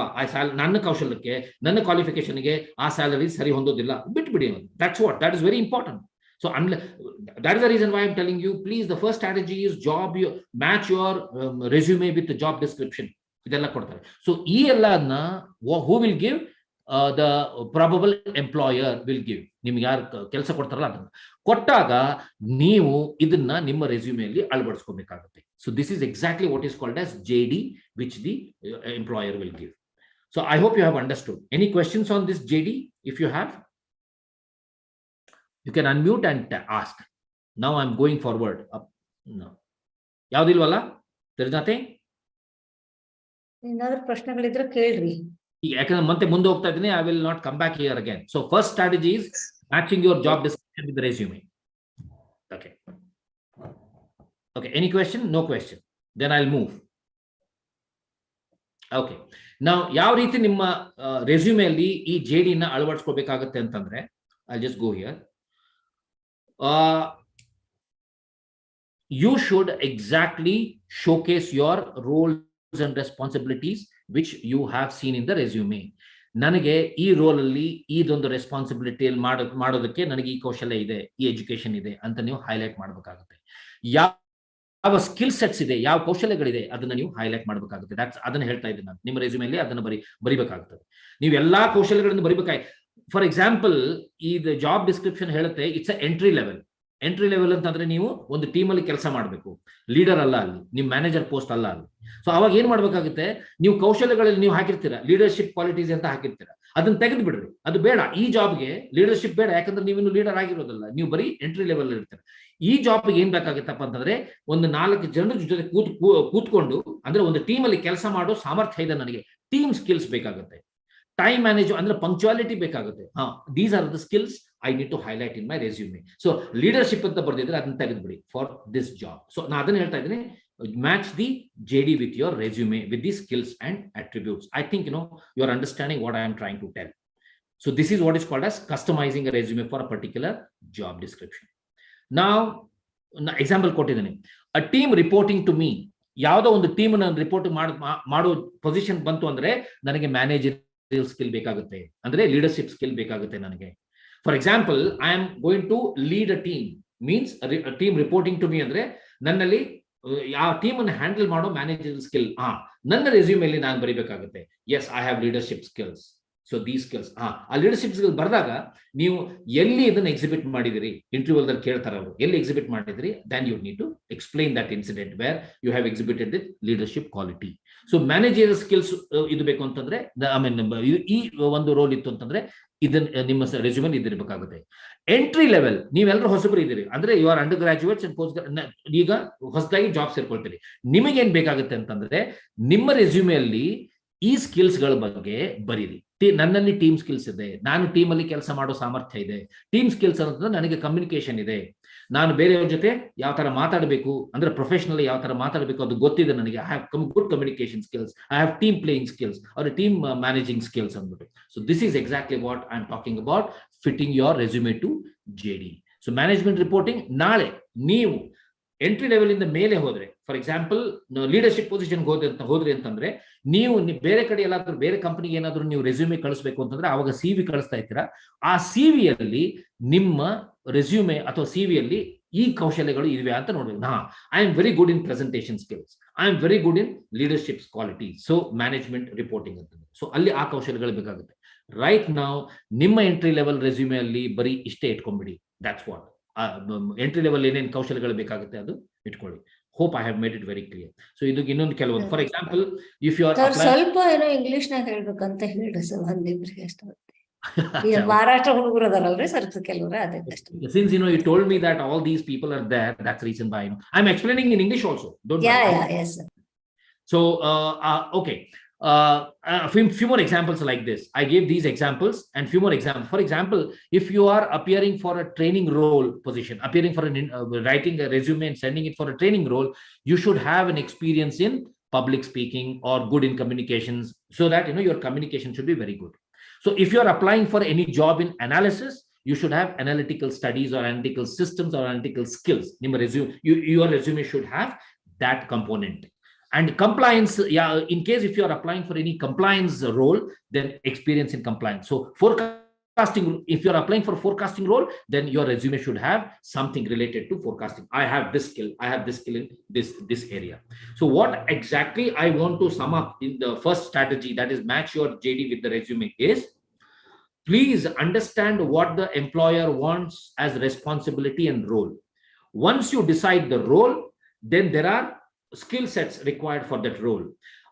ನನ್ನ ಕೌಶಲ್ಯಕ್ಕೆ ನನ್ನ ಕ್ವಾಲಿಫಿಕೇಶನ್ಗೆ ಆ ಸ್ಯಾಲರಿ ಸರಿ ಹೊಂದೋದಿಲ್ಲ, ಬಿಟ್ಬಿಡಿ. That is very important. So that is the reason why I'm telling you, please, the first strategy is match your resume with the job description. ಇದೆಲ್ಲ ಕೊಡ್ತಾರೆ. So ಈ ಎಲ್ಲದನ್ನ who will give? The probable employer will give. ನಿಮ್ಗೆ ಯಾರು ಕೆಲಸ ಕೊಡ್ತಾರಲ್ಲ ಅದನ್ನ ಕೊಟ್ಟಾಗ ನೀವು ಇದನ್ನ ನಿಮ್ಮ ರೆಸ್ಯೂಮೆಯಲ್ಲಿ ಅಳವಡಿಸ್ಕೋಬೇಕಾಗುತ್ತೆ. So this is exactly what is called as JD, which the employer will give. So I hope you have understood. Any questions on this JD? If you have, you can unmute and ask. Now I'm going forward. No. ಯಾವ್ದಿಲ್ವಲ್ಲ? There is nothing? ಏನಾದರೂ ಪ್ರಶ್ನೆಗಳಿದ್ರೆ ಕೇಳ್ರಿ. ಯಾಕಂದ್ರೆ ಮತ್ತೆ ಮುಂದೆ ಹೋಗ್ತಾ ಇದ್ದೀನಿ. I will not come back here again. So first strategy is matching your job description with the resume. Okay. Okay. Any question? No question. Then I'll move. Okay. Now ಯಾವ ರೀತಿ ನಿಮ್ಮ ರೆಸ್ಯೂಮೆ ಅಲ್ಲಿ ಈ JD ನ ಅಳವಡಿಸ್ಕೋಬೇಕಾಗುತ್ತೆ ಅಂತಂದ್ರೆ, I'll just go here. You should exactly showcase your roles and responsibilities which you have seen in the resume. ನನಗೆ ಈ roll ಅಲ್ಲಿ ಇದೊಂದು ರೆಸ್ಪಾನ್ಸಿಬಿಲಿಟಿ ಮಾಡೋದಕ್ಕೆ ನನಗೆ ಈ ಕೌಶಲ್ಯ ಇದೆ, ಈ ಎಜುಕೇಶನ್ ಇದೆ ಅಂತ ನೀವು ಹೈಲೈಟ್ ಮಾಡಬೇಕಾಗುತ್ತೆ. ಯಾವ ಸ್ಕಿಲ್ ಸೆಟ್ಸ್ ಇದೆ, ಯಾವ ಕೌಶಲ್ಯಗಳಿದೆ ಅದನ್ನ ನೀವು ಹೈಲೈಟ್ ಮಾಡಬೇಕಾಗುತ್ತೆ. ಅದನ್ನ ಹೇಳ್ತಾ ಇದ್ದೀನಿ ನಾನು. ನಿಮ್ಮ ರೆಸ್ಯೂಮೆಯಲ್ಲಿ ಅದನ್ನ ಬರಿಬೇಕಾಗುತ್ತದೆ. ನೀವು ಎಲ್ಲಾ ಕೌಶಲ್ಯಗಳನ್ನು ಬರಿಬೇಕಾಗಿ. ಫಾರ್ ಎಕ್ಸಾಂಪಲ್, ಈ ಜಾಬ್ ಡಿಸ್ಕ್ರಿಪ್ಷನ್ ಹೇಳುತ್ತೆ it's entry level. Entry level ಅಂತಂದ್ರೆ ನೀವು ಒಂದು ಟೀಮ್ ಅಲ್ಲಿ ಕೆಲಸ ಮಾಡಬೇಕು, ಲೀಡರ್ ಅಲ್ಲ, ಅಲ್ಲಿ ನಿಮ್ ಮ್ಯಾನೇಜರ್ ಪೋಸ್ಟ್ ಅಲ್ಲ ಅಲ್ಲಿ. ಸೊ ಅವಾಗ ಏನ್ ಮಾಡ್ಬೇಕಾಗುತ್ತೆ, ನೀವು ಕೌಶಲ್ಯಗಳಲ್ಲಿ ನೀವು ಹಾಕಿರ್ತೀರಾ ಲೀಡರ್ಶಿಪ್ ಕ್ವಾಲಿಟೀಸ್ ಅಂತ ಹಾಕಿರ್ತೀರಾ, ಅದನ್ನ ತೆಗೆದು ಬಿಡ್ರಿ. ಅದು ಬೇಡ, ಈ ಜಾಬ್ಗೆ ಲೀಡರ್ಶಿಪ್ ಬೇಡ. ಯಾಕಂದ್ರೆ ನೀವು ಇನ್ನು ಲೀಡರ್ ಆಗಿರೋದಲ್ಲ, ನೀವು ಬರೀ ಎಂಟ್ರಿ ಲೆವೆಲ್ ಇರ್ತೀರ. ಈ ಜಾಬ್ಗೆ ಏನ್ ಬೇಕಾಗುತ್ತಪ್ಪ ಅಂತಂದ್ರೆ ಒಂದು 4 ಜನರ ಜೊತೆ ಕೂತ್ಕೊಂಡು, ಅಂದ್ರೆ ಒಂದು ಟೀಮ್ ಅಲ್ಲಿ ಕೆಲಸ ಮಾಡೋ ಸಾಮರ್ಥ್ಯ ಇದೆ ನನಗೆ, ಟೀಮ್ ಸ್ಕಿಲ್ಸ್ ಬೇಕಾಗುತ್ತೆ, ಟೈಮ್ ಮ್ಯಾನೇಜ್ ಅಂದ್ರೆ ಪಂಕ್ಚುಯಾಲಿಟಿ ಬೇಕಾಗುತ್ತೆ. These are the skills I need to highlight in my resume. So leadership ಅಂತ ಬರ್ದಿದ್ರೆ ಅದನ್ನ ತೆಗೆದ್ಬಿಡಿ ಫಾರ್ ದಿಸ್ ಜಾಬ್. ಸೊ ನಾನು ಅದನ್ನ ಹೇಳ್ತಾ ಇದ್ದೀನಿ, match the JD with your resume with the skills and attributes. I think you are understanding what I am trying to tell. So this is what is called as customizing a resume for a particular job description. Now example ಕೊಟ್ಟಿದ್ದೀನಿ, a team reporting to me. ಯಾವುದೋ ಒಂದು team report ಮಾಡೋ position ಬಂತು ಅಂದ್ರೆ ನನಗೆ manager skill ಬೇಕಾಗುತ್ತೆ, ಅಂದ್ರೆ leadership skill ಬೇಕಾಗುತ್ತೆ ನನಗೆ. For example, I am going to lead a team, means team reporting to me ಅಂದ್ರೆ ನನ್ನಲ್ಲಿ ಯಾವ ಟೀಮ್ ಅನ್ನು ಹ್ಯಾಂಡಲ್ ಮಾಡೋ ಮ್ಯಾನೇಜರ್ ಸ್ಕಿಲ್ ನನ್ನ ರೆಸ್ಯೂಮೆಯಲ್ಲಿ ನಾನು ಬರೀಬೇಕಾಗುತ್ತೆ. Yes, I have leadership skills. So the skills, ಆ ಲೀಡರ್ಶಿಪ್ ಸ್ಕಿಲ್ ಬರೆದಾಗ ನೀವು ಎಲ್ಲಿ ಇದನ್ನ ಎಕ್ಸಿಬಿಟ್ ಮಾಡಿದಿರಿ, ಇಂಟರ್ವ್ಯೂ ಅಲ್ಲಿ ಕೇಳ್ತಾರೆ ಅವರು, ಎಲ್ಲಿ ಎಕ್ಸಿಬಿಟ್ ಮಾಡಿದ್ರಿ, then you need to explain that incident where you have exhibited with leadership quality. So manager skills ಇದು ಬೇಕು ಅಂತಂದ್ರೆ, ಈ ಒಂದು ರೋಲ್ ಇತ್ತು ಅಂತಂದ್ರೆ ಇದನ್ನ ನಿಮ್ಮ ರೆಸ್ಯೂಮೆ ಇದಿರಬೇಕಾಗುತ್ತೆ. ಎಂಟ್ರಿ ಲೆವೆಲ್, ನೀವೆಲ್ಲರೂ ಹೊಸಬರು ಇದ್ದೀರಿ ಅಂದ್ರೆ you are undergraduates and post, ಈಗ ಹೊಸದಾಗಿ ಜಾಬ್ ಸೇರ್ಕೊಳ್ತೀರಿ. ನಿಮಗೇನ್ ಬೇಕಾಗುತ್ತೆ ಅಂತಂದ್ರೆ ನಿಮ್ಮ ರೆಸ್ಯೂಮೆಯಲ್ಲಿ ಈ ಸ್ಕಿಲ್ಸ್ ಗಳ ಬಗ್ಗೆ ಬರೀರಿ. ನನ್ನಲ್ಲಿ ಟೀಮ್ ಸ್ಕಿಲ್ಸ್ ಇದೆ, ನಾನು ಟೀಮ್ ಅಲ್ಲಿ ಕೆಲಸ ಮಾಡೋ ಸಾಮರ್ಥ್ಯ ಇದೆ. ಟೀಮ್ ಸ್ಕಿಲ್ಸ್ ಅಂತಂದ್ರೆ ನನಗೆ ಕಮ್ಯುನಿಕೇಶನ್ ಇದೆ, ನಾನು ಬೇರೆಯವ್ರ ಜೊತೆ ಯಾವ ತರ ಮಾತಾಡಬೇಕು ಅಂದ್ರೆ ಪ್ರೊಫೆಷನಲ್ ಯಾವ ತರ ಮಾತಾಡಬೇಕು ಅದು ಗೊತ್ತಿದೆ ನನಗೆ. I have good communication skills, I have team playing skills or team managing skills ಅಂದ್ಬಿಟ್ಟು. So this is exactly what I am talking about fitting your resume to JD. So management reporting, ನಾಳೆ ನೀವು entry level ಇಂದ ಮೇಲೆ ಹೋದ್ರೆ, for example leadership position ಹೋದ್ರಿ ಅಂತಂದ್ರೆ, ನೀವು ಬೇರೆ ಕಡೆ ಎಲ್ಲಾದ್ರೂ ಬೇರೆ ಕಂಪನಿಗೆ ಏನಾದ್ರು ನೀವು ರೆಸ್ಯೂಮೆ ಕಳಿಸ್ಬೇಕು ಅಂತಂದ್ರೆ ಅವಾಗ CV ಕಳಿಸ್ತಾ ಇರ್ತೀರಾ. ಆ CVಯಲ್ಲಿ ನಿಮ್ಮ ರೆಸ್ಯೂಮೆ ಅಥವಾ CVಯಲ್ಲಿ ಈ ಕೌಶಲ್ಯಗಳು ಇವೆ ಅಂತ ನೋಡ್ಬೇಕು. I am very good in presentation skills, I am very good in leadership quality, so management reporting ಅಂತ. ಸೊ ಅಲ್ಲಿ ಆ ಕೌಶಲ್ಯಗಳು ಬೇಕಾಗುತ್ತೆ. ರೈಟ್ ನಾವು ನಿಮ್ಮ ಎಂಟ್ರಿ ಲೆವೆಲ್ ರೆಸ್ಯೂಮೆ ಅಲ್ಲಿ ಬರೀ ಇಷ್ಟೇ ಇಟ್ಕೊಂಡ್ಬಿಡಿ. ದಟ್ಸ್ ವಾಟ್ ಎಂಟ್ರಿ ಲೆವೆಲ್ ಏನೇನು ಕೌಶಲ್ಯಗಳು ಬೇಕಾಗುತ್ತೆ ಅದು ಇಟ್ಕೊಳ್ಳಿ. Hope I have made it very clear. So ಇದಕ್ಕೆ ಇನ್ನೊಂದು ಕೆಲವೊಂದು, for example, if you are ಸ್ವಲ್ಪ ಏನೋ ಇಂಗ್ಲಿಷ್ ನಾಗ ಹೇಳ್ಬೇಕಂತ ಹೇಳ್ರಿ ಸರ್, ಒಂದಿಬ್ರಿಗೆ ಅಷ್ಟೇ. ಮಹಾರಾಷ್ಟ್ರ ಹುಡುಗರು ಅದಾರಲ್ರಿ ಸರ್ ಕೆಲವರು, ಅದಕ್ಕೆ ಅಷ್ಟೇ. Since you told me that all these people are there, that's the reason why I'm explaining in English also. Don't worry. Yes sir. So okay. Few more examples like this. I gave these examples and few more examples. For example, if you are appearing for a training role position, appearing for writing a resume and sending it for a training role, you should have an experience in public speaking or good in communications, so that your communication should be very good. So if you are applying for any job in analysis, you should have analytical studies or analytical systems or analytical skills. Your resume should have that component. And compliance, yeah, in case if you are applying for any compliance role, then experience in compliance. So forecasting, if you're applying for forecasting role, then your resume should have something related to forecasting. I have this skill, I have this skill in this area. So what exactly I want to sum up in the first strategy, that is match your JD with the resume, is please understand what the employer wants as responsibility and role. Once you decide the role, then there are skill sets required for that role.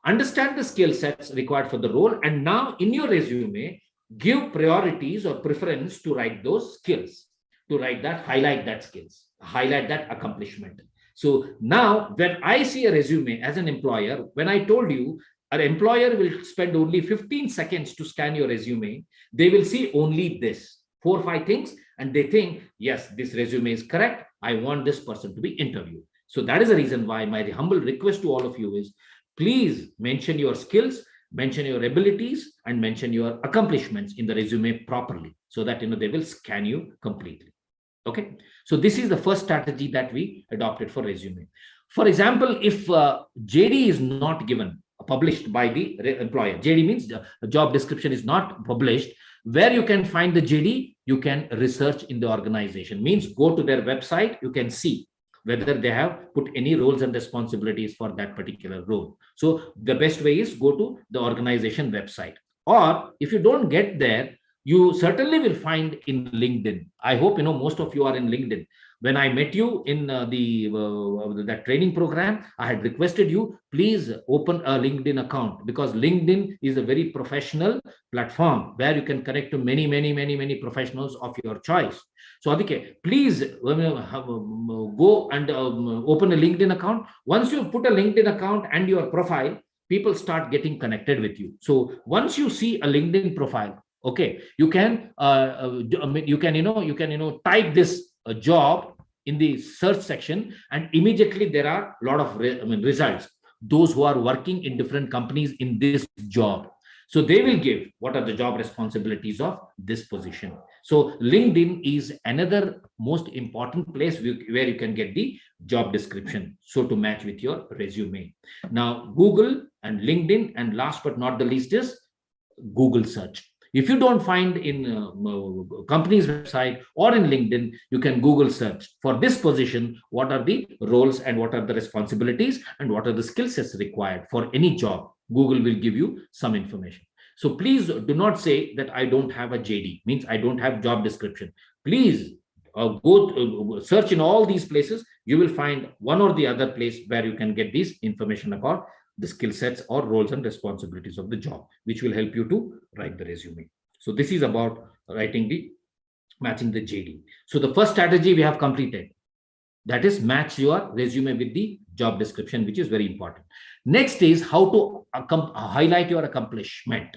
Understand the skill sets required for the role, and now in your resume, give priorities or preference to write those skills, to write that, highlight that skills, highlight that accomplishment. So now when I see a resume as an employer, when I told you an employer will spend only 15 seconds to scan your resume, they will see only this 4 or 5 things, and they think, yes, this resume is correct, I want this person to be interviewed. So that is the reason why my humble request to all of you is, please mention your skills, mention your abilities, and mention your accomplishments in the resume properly, so that they will scan you completely. Okay, so this is the first strategy that we adopted for resume. For example, if JD is not given, published by the employer, JD means the job description is not published, where you can find the JD, you can research in the organization, means go to their website, you can see whether they have put any roles and responsibilities for that particular role. So the best way is go to the organization website. Or if you don't get there, you certainly will find in LinkedIn. I hope most of you are in LinkedIn. When I met you in that training program, I had requested you, please open a LinkedIn account, because LinkedIn is a very professional platform where you can connect to many professionals of your choice. So Adike, please go and open a LinkedIn account. Once you put a LinkedIn account and your profile, people start getting connected with you. So once you see a LinkedIn profile, okay, you can type this job in the search section, and immediately there are a lot of results, those who are working in different companies in this job. So they will give what are the job responsibilities of this position. So LinkedIn is another most important place where you can get the job description, so to match with your resume. Now Google and LinkedIn, and last but not the least is Google search. If you don't find in company's website or in LinkedIn, you can Google search for this position, what are the roles and what are the responsibilities and what are the skill sets required for any job. Google will give you some information. So please do not say that I don't have a JD, means I don't have job description. Please go search in all these places. You will find one or the other place where you can get this information about the skill sets or roles and responsibilities of the job, which will help you to write the resume. So this is about matching the JD. So the first strategy we have completed, that is match your resume with the job description, which is very important. Next is how to highlight your accomplishment.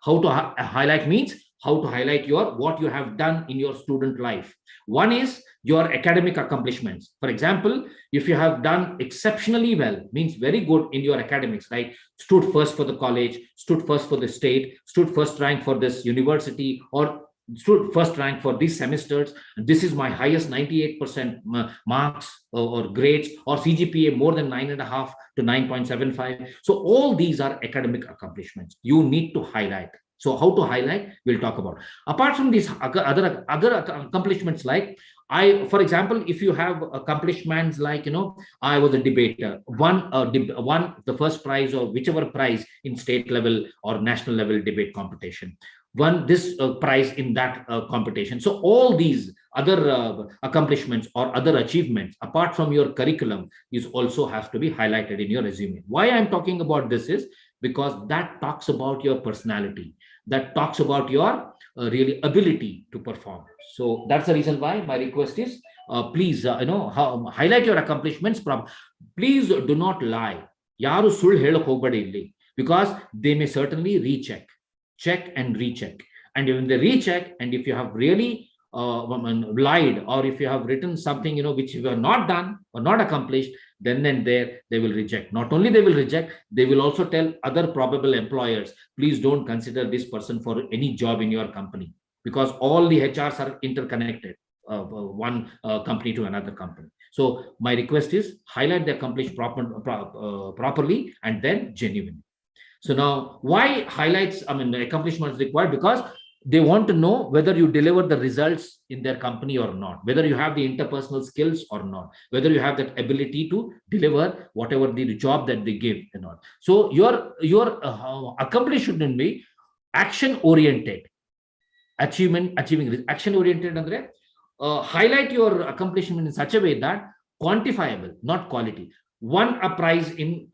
How to highlight means how to highlight what you have done in your student life. One is your academic accomplishments. For example, if you have done exceptionally well, means very good in your academics, right? Stood first for the college, stood first for the state, stood first rank for this university, or stood first rank for these semesters. This is my highest 98% marks or grades, or CGPA more than 9.5 to 9.75. So all these are academic accomplishments you need to highlight. So how to highlight, we'll talk about. Apart from these other accomplishments, like for example, if you have accomplishments like, I was a debater, won the first prize or whichever prize in state level or national level debate competition, won this prize in that competition. So all these other accomplishments or other achievements apart from your curriculum is also has to be highlighted in your resume. Why I'm talking about this is because that talks about your personality, that talks about your really ability to perform. So that's the reason why my request is please highlight your accomplishments. Please do not lie. Yaru sul helak hogbadi illi, because they may certainly check and recheck. And when they recheck, and if you have really lied, or if you have written something which you have not done or not accomplished, then and there they will reject. Not only they will reject, they will also tell other probable employers, please don't consider this person for any job in your company. because all the HRs are interconnected, one company to another company. So my request is highlight the accomplished properly and then genuine. So now, why highlights, I mean, the accomplishments required? Because they want to know whether you deliver the results in their company or not, whether you have the interpersonal skills or not, whether you have that ability to deliver whatever the job that they give or not. So your accomplishment be action oriented, achieving action oriented andre, highlight your accomplishment in such a way that quantifiable, not quality. Won a prize in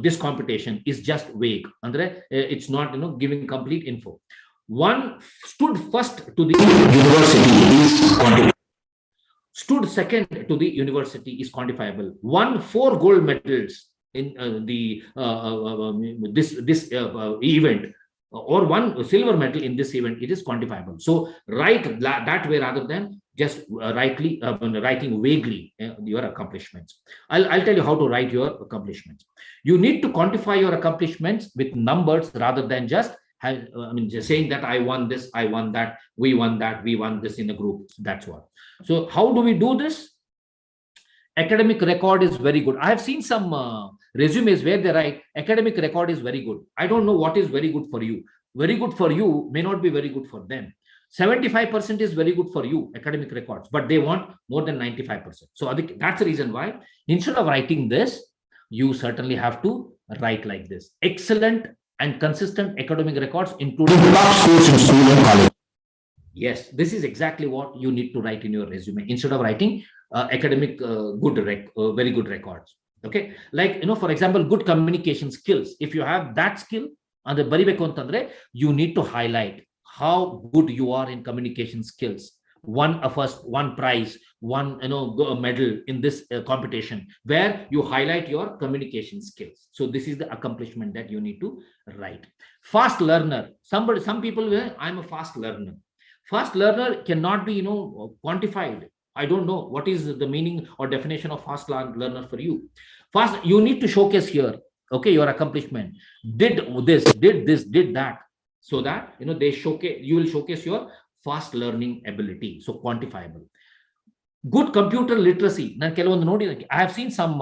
this competition is just vague, andre, it's not giving complete info. One stood first to the university is quantifiable. Stood second to the university is quantifiable. Won 4 gold medals in this event, or 1 silver medal in this event, it is quantifiable. So write that way rather than just writing vaguely your accomplishments. I'll tell you how to write your accomplishments. You need to quantify your accomplishments with numbers rather than just just saying that I won this, I won that, we won this in a group. That's what. So how do we do this? Academic record is very good. I have seen some resumes where they write academic record is very good. I don't know what is very good for you. Very good for you may not be very good for them. 75% is very good for you, academic records, but they want more than 95%. So that's the reason why instead of writing this, you certainly have to write like this: excellent and consistent academic records, including top scores in school and college. Yes, this is exactly what you need to write in your resume instead of writing academic very good records. Okay, like for example, good communication skills. If you have that skill, and the baribeku antandre, you need to highlight how good you are in communication skills. Won one prize, won a medal in this competition, where you highlight your communication skills. So this is the accomplishment that you need to write. Fast learner. Some people will, I'm a fast learner. Fast learner cannot be quantified. I don't know what is the meaning or definition of fast learner for you. Fast, you need to showcase here, okay, your accomplishment. Did this, did that, so that you will showcase your fast learning ability. So quantifiable. Good computer literacy. I have seen some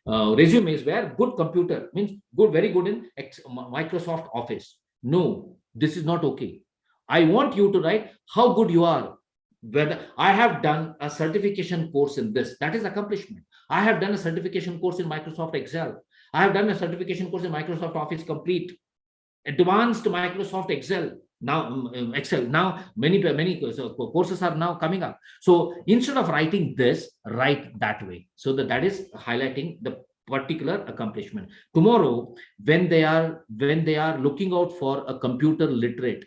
resumes where good computer means very good in Microsoft Office. No, this is not okay. I want you to write how good you are. Whether I have done a certification course in this, that is accomplishment. I have done a certification course in Microsoft Excel. I have done a certification course in Microsoft Office Complete, advanced Microsoft Excel. Now Excel. Now many courses are now coming up. So instead of writing this, write that way. So that is highlighting the particular accomplishment. Tomorrow, when they are looking out for a computer literate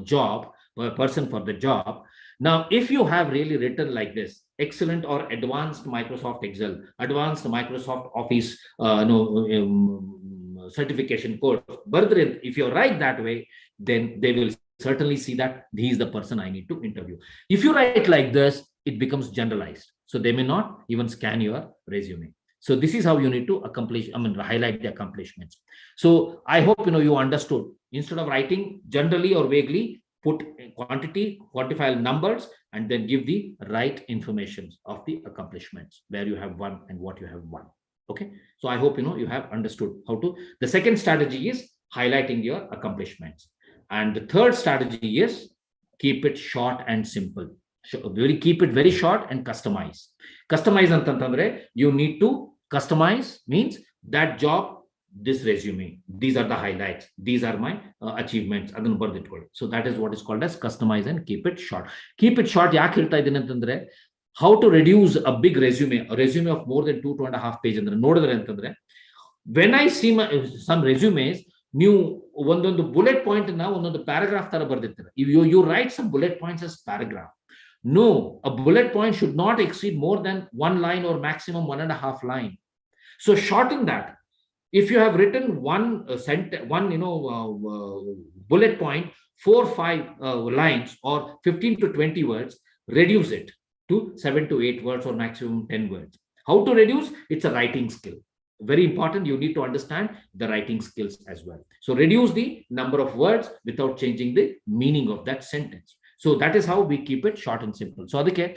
job, person for the job. Now, if you have really written like this, excellent or advanced Microsoft Excel, advanced Microsoft Office, certification course, if you write that way, then they will certainly see that he is the person I need to interview. If you write like this, it becomes generalized. So they may not even scan your resume. So this is how you need to highlight the accomplishments. So I hope you understood. Instead of writing generally or vaguely, put quantity, quantifiable numbers, and then give the right information of the accomplishments, where you have won and what you have won. Okay, so I hope you have understood how to. The second strategy is highlighting your accomplishments, and the third strategy is keep it short and simple. Keep it very short and customize. Customize antandre, you need to customize means that job, this resume, these are the highlights, these are my achievements. So that is what is called as customize and keep it short. Keep it short. How to reduce a big resume, a resume of more than 2.5 pages. When I see some resumes, new bullet point now, the paragraph you write some bullet points as paragraph. No, a bullet point should not exceed more than 1 line or maximum 1.5 line. So shorten that. If you have written one bullet point, 4 or 5 lines or 15 to 20 words, reduce it to 7 to 8 words or maximum 10 words. How to reduce? It's a writing skill. Very important, you need to understand the writing skills as well. So reduce the number of words without changing the meaning of that sentence. So that is how we keep it short and simple. So okay,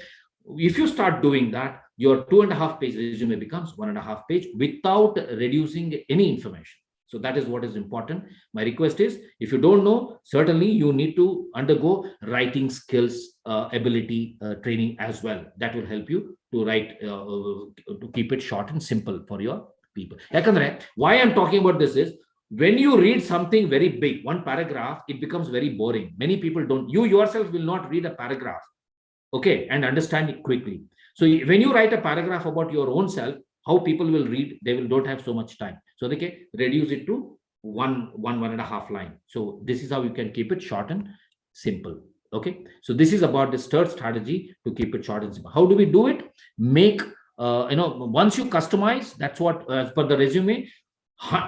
if you start doing that, your 2.5 page resume becomes 1.5 page without reducing any information. So that is what is important. My request is, if you don't know, certainly you need to undergo writing skills ability training as well. That will help you to write to keep it short and simple for your people. Why I'm talking about this is, when you read something very big, one paragraph, it becomes very boring. Many people don't, you yourself will not read a paragraph, okay, and understand it quickly. So when you write a paragraph about your own self, how people will read, they will don't have so much time. So they can reduce it to one and a half line. So this is how you can keep it short and simple. Okay, so this is about this third strategy to keep it short and simple. How do we do it? Make once you customize, that's what as per the resume.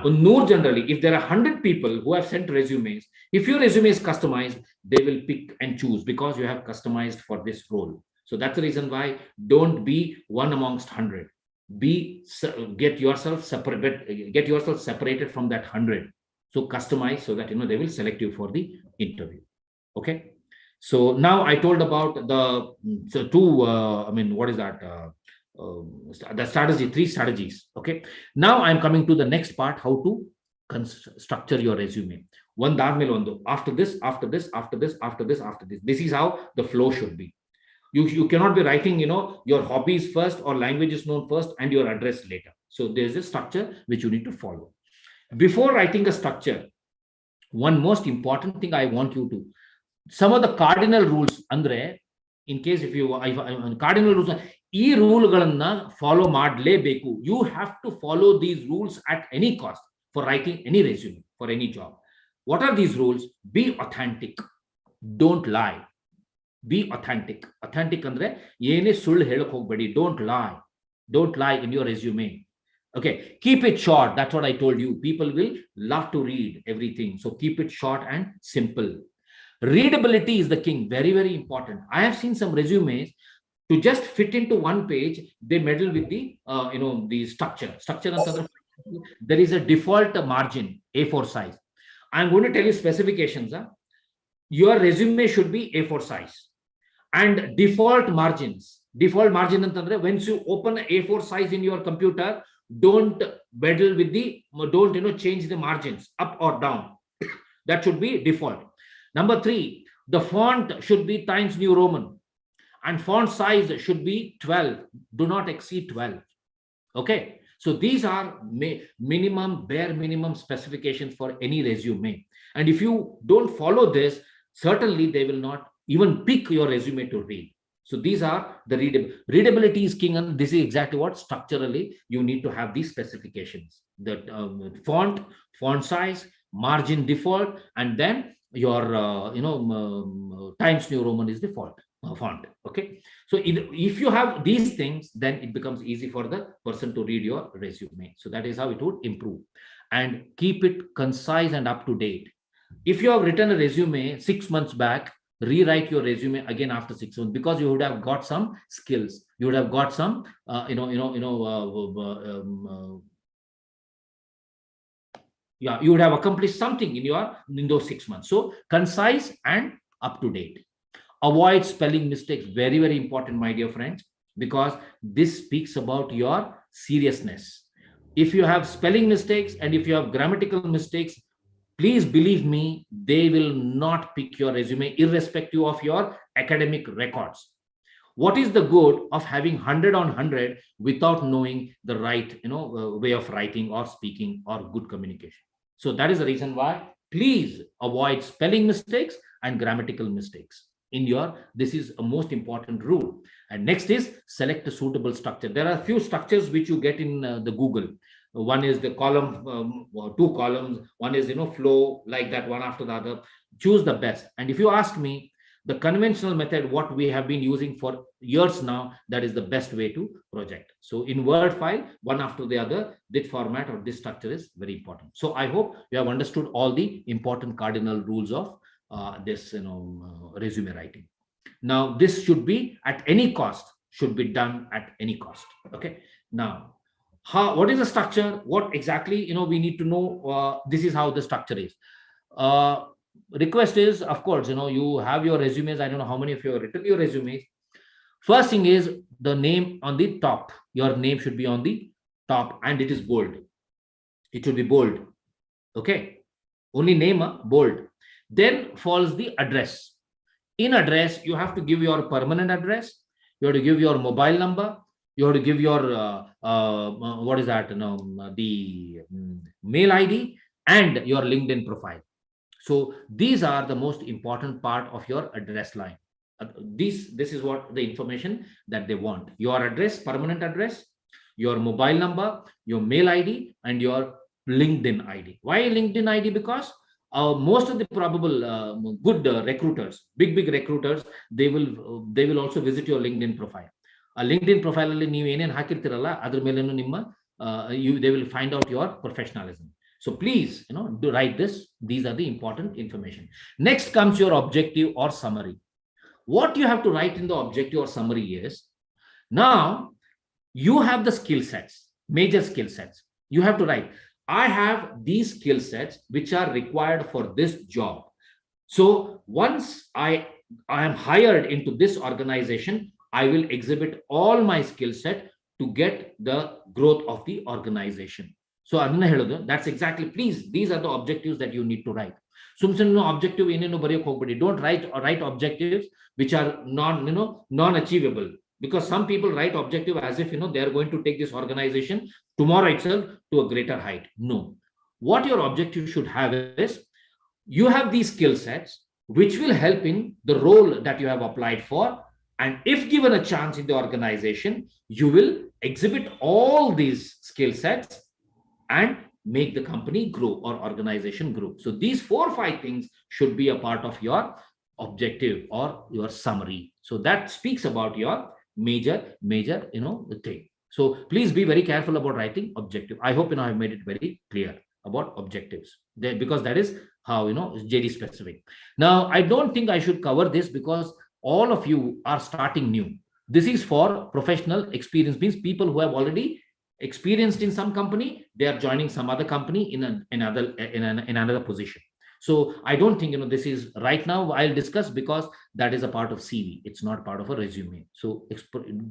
No, generally, if there are 100 people who have sent resumes, if your resume is customized, they will pick and choose because you have customized for this role. So that's the reason why don't be one amongst 100. Get yourself separated from that 100. So customize so that they will select you for the interview. Okay. So now I told about the two. What is that? The strategy, 3 strategies. Okay. Now I'm coming to the next part: how to structure your resume. One after this, after this, after this, after this, after this. This is how the flow should be. You cannot be writing, your hobbies first or languages known first and your address later. So there's a structure which you need to follow. Before writing a structure, one most important thing I want you to, some of the cardinal rules, andre, in case if you cardinal rules, ಈ ರೂಲ್ಗಳನ್ನ follow ಮಾಡಲೇಬೇಕು. You have to follow these rules at any cost for writing any resume for any job. What are these rules? Be authentic. Don't lie. Be authentic. Authentic andre ಏನೇ ಸುಳ್ಳು ಹೇಳಕ್ ಹೋಗಬೇಡಿ. Don't lie in your resume. Okay, keep it short. That's what I told you. People will love to read everything. So keep it short and simple. Readability is the king. Very, very important. I have seen some resumes, to just fit into one page, they meddle with the structure. There is a default margin, A4 size. I'm going to tell you specifications. Your resume should be A4 size. And default margins. Default margin, once you open A4 size in your computer, don't meddle with don't change the margins up or down. That should be default. Number 3, the font should be Times New Roman. And font size should be 12. Do not exceed 12. Okay. So these are bare minimum specifications for any resume. And if you don't follow this, certainly they will not even pick your resume to read. So these are the readability is king. And this is exactly what structurally you need to have these specifications. The font size, margin default, and then your, Times New Roman is default. Font. Okay. So if you have these things, then it becomes easy for the person to read your resume. So that is how it would improve. And keep it concise and up to date. If you have written a resume 6 months back, rewrite your resume again after 6 months, because you would have got some skills. You would have got some, you would have accomplished something in those 6 months. So concise and up to date. Avoid spelling mistakes. Very, very important, my dear friends, because this speaks about your seriousness. If you have spelling mistakes and if you have grammatical mistakes, please believe me, they will not pick your resume irrespective of your academic records. What is the good of having 100 on 100 without knowing the right way of writing or speaking or good communication? So that is the reason why please avoid spelling mistakes and grammatical mistakes. This is a most important rule. And next is select a suitable structure. There are a few structures which you get in the Google. One is the column, 2 columns. One is flow, like that, one after the other. Choose the best. And if you ask me, the conventional method, what we have been using for years now, that is the best way to project. So in Word file, one after the other, this format or this structure is very important. So I hope you have understood all the important cardinal rules of this resume writing. Now this should be at any cost, should be done at any cost. Okay. Now what is the structure, what exactly, we need to know. This is how the structure is. uh, Request is, of course, you have your resumes. I don't know how many of you have written your resumes. First thing is the name on the top. Your name should be on the top and it is bold. It should be bold. Okay. Only name, bold. Then follows the address. In address, you have to give your permanent address. You have to give your mobile number. You have to give your what is that? The mail ID and your LinkedIn profile. So these are the most important part of your address line. This is what the information that they want: your address, permanent address, your mobile number, your mail ID, and your LinkedIn ID. Why LinkedIn ID? Because most of the probable good recruiters, big recruiters, they will also visit your LinkedIn profile. A LinkedIn profile ಅಲ್ಲಿ ನೀವು ಏನೇನು ಹಾಕಿರ್ತೀರಲ್ಲ ಅದ್ರ ಮೇಲೇನು ನಿಮ್ಮ they will find out your professionalism. So please, do write this. These are the important information. Next comes your objective or summary. What you have to write in the objective or summary is, now you have the skill sets, major skill sets. You have to write, I have these skill sets which are required for this job. So once I am hired into this organization, I will exhibit all my skill set to get the growth of the organization. So adna helodu, that's exactly, please, these are the objectives that you need to write. Sumsunu objective inenu bariyak hogbedi. Don't write objectives which are non achievable, because some people write objective as if they are going to take this organization tomorrow itself to a greater height. No, what your objective should have is, you have these skill sets which will help in the role that you have applied for, and if given a chance in the organization, you will exhibit all these skill sets and make the company grow or organization grow. So these 4 or 5 things should be a part of your objective or your summary. So that speaks about your major thing. So please be very careful about writing objective. I hope I've made it very clear about objectives there, because that is how JD specific. Now I don't think I should cover this, because all of you are starting new. This is for professional experience, means people who have already experienced in some company, they are joining some other company in another position. So I don't think this is right now I'll discuss, because that is a part of CV. It's not part of a resume. So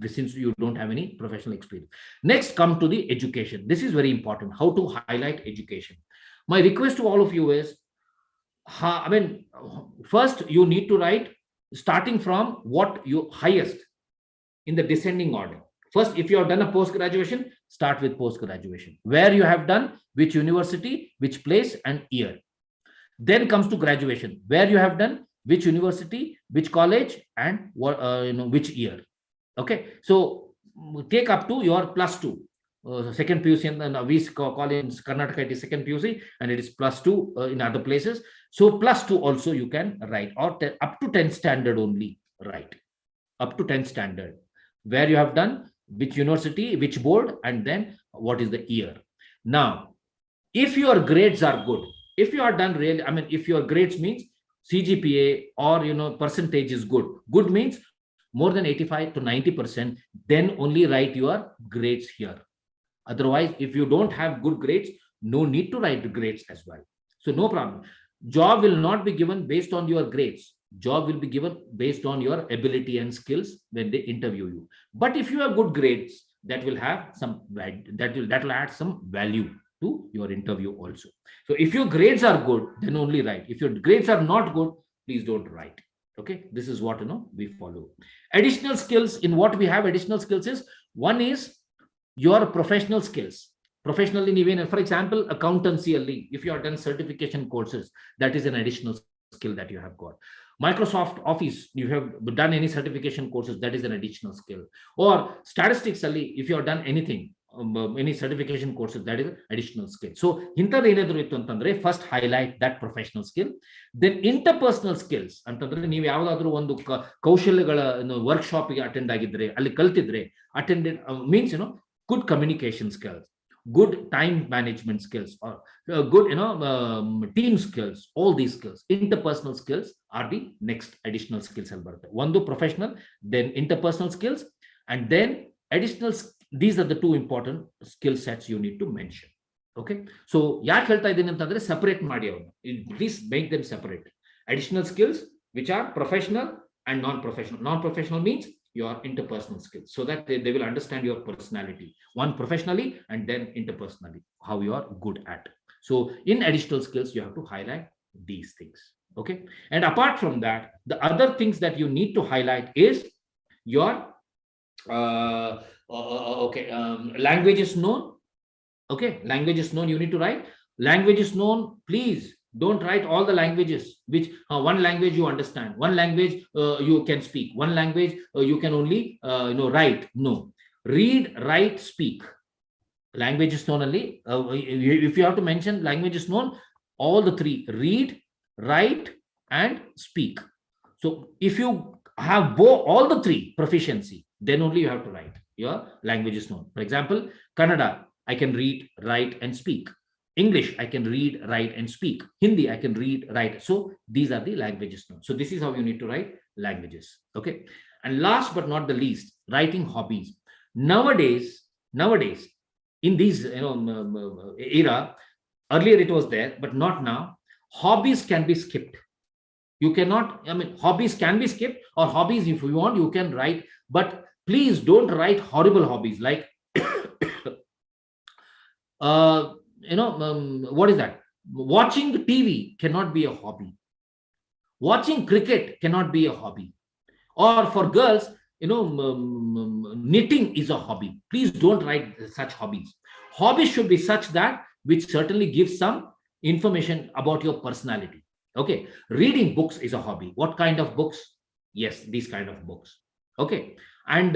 since you don't have any professional experience. Next, come to the education. This is very important, how to highlight education. My request to all of you is, first you need to write starting from what you highest in the descending order. First, if you have done a post-graduation, start with post-graduation. Where you have done, which university, which place, and year. Then comes to graduation, where you have done, which university, which college, and what which year. Okay, so take up to your +2, second PUC, and we call in Karnataka it is second PUC, and it is +2 in other places. So +2 also you can write, or up to 10 standard only write, up to 10 standard, where you have done, which university, which board, and then what is the year. Now, if your grades are good, if you are done really, if your grades means CGPA or percentage is good means more than 85 to 90%, then only write your grades here. Otherwise, if you don't have good grades, no need to write the grades as well. So no problem. Job will not be given based on your grades. Job will be given based on your ability and skills when they interview you. But if you have good grades, that will have some, that will add some value to your interview also. So if your grades are good, then only write. If your grades are not good, please don't write. Okay, this is what we follow. Additional skills, in what we have additional skills is, one is your professional skills. Professionally, even for example, accountancy, if you have done certification courses, that is an additional skill that you have got. Microsoft Office, you have done any certification courses, that is an additional skill. Or statistics, if you have done anything, any certification courses, that is an additional skill. So ಇಂಥದ್ದು ಏನಾದರೂ ಇತ್ತು ಅಂತಂದ್ರೆ first highlight that professional skill. Then interpersonal skills ಅಂತಂದ್ರೆ ನೀವು ಯಾವ್ದಾದ್ರು ಒಂದು ಕೌಶಲ್ಯಗಳ ವರ್ಕ್ಶಾಪ್ಗೆ attend ಆಗಿದ್ರೆ, ಅಲ್ಲಿ ಕಲ್ತಿದ್ರೆ, attended means good communication skills, good time management skills, or good team skills. All these skills, interpersonal skills, are the next additional skills. One professional, then interpersonal skills, and then additional these are the two important skill sets you need to mention. Okay, so ಯಾಕೆ ಹೇಳ್ತಾ ಇದ್ದೀನಿ ಅಂತಂದ್ರೆ separate ಮಾಡಿ ಅವನು, please make them separate. Additional skills which are professional and non-professional. Non-professional means your interpersonal skills, so that they will understand your personality, one professionally and then interpersonally, how you are good at. So in additional skills you have to highlight these things. Okay, and apart from that, the other things that you need to highlight is your language is known. Okay, language is known, you need to write. Language is known, please don't write all the languages which one language you understand, one language you can speak, one language you can only write. No, read, write, speak. Language is known only. If you have to mention language is known, all the three: read, write, and speak. So if you have all the three proficiency, then only you have to write your language is known. For example, Kannada, I can read, write, and speak. English, I can read, write, and speak. Hindi, I can read, write. So these are the languages known. So this is how you need to write languages. Okay. And last but not the least, writing hobbies. Nowadays, in these era, earlier it was there, but not now. Hobbies can be skipped. You cannot, hobbies can be skipped, or hobbies, if you want, you can write, but please don't write horrible hobbies like what is that? Watching TV cannot be a hobby. Watching cricket cannot be a hobby. Or for girls, knitting is a hobby. Please don't write such hobbies. Hobbies should be such that which certainly gives some information about your personality. Okay, reading books is a hobby. What kind of books? Yes, these kind of books. Okay, and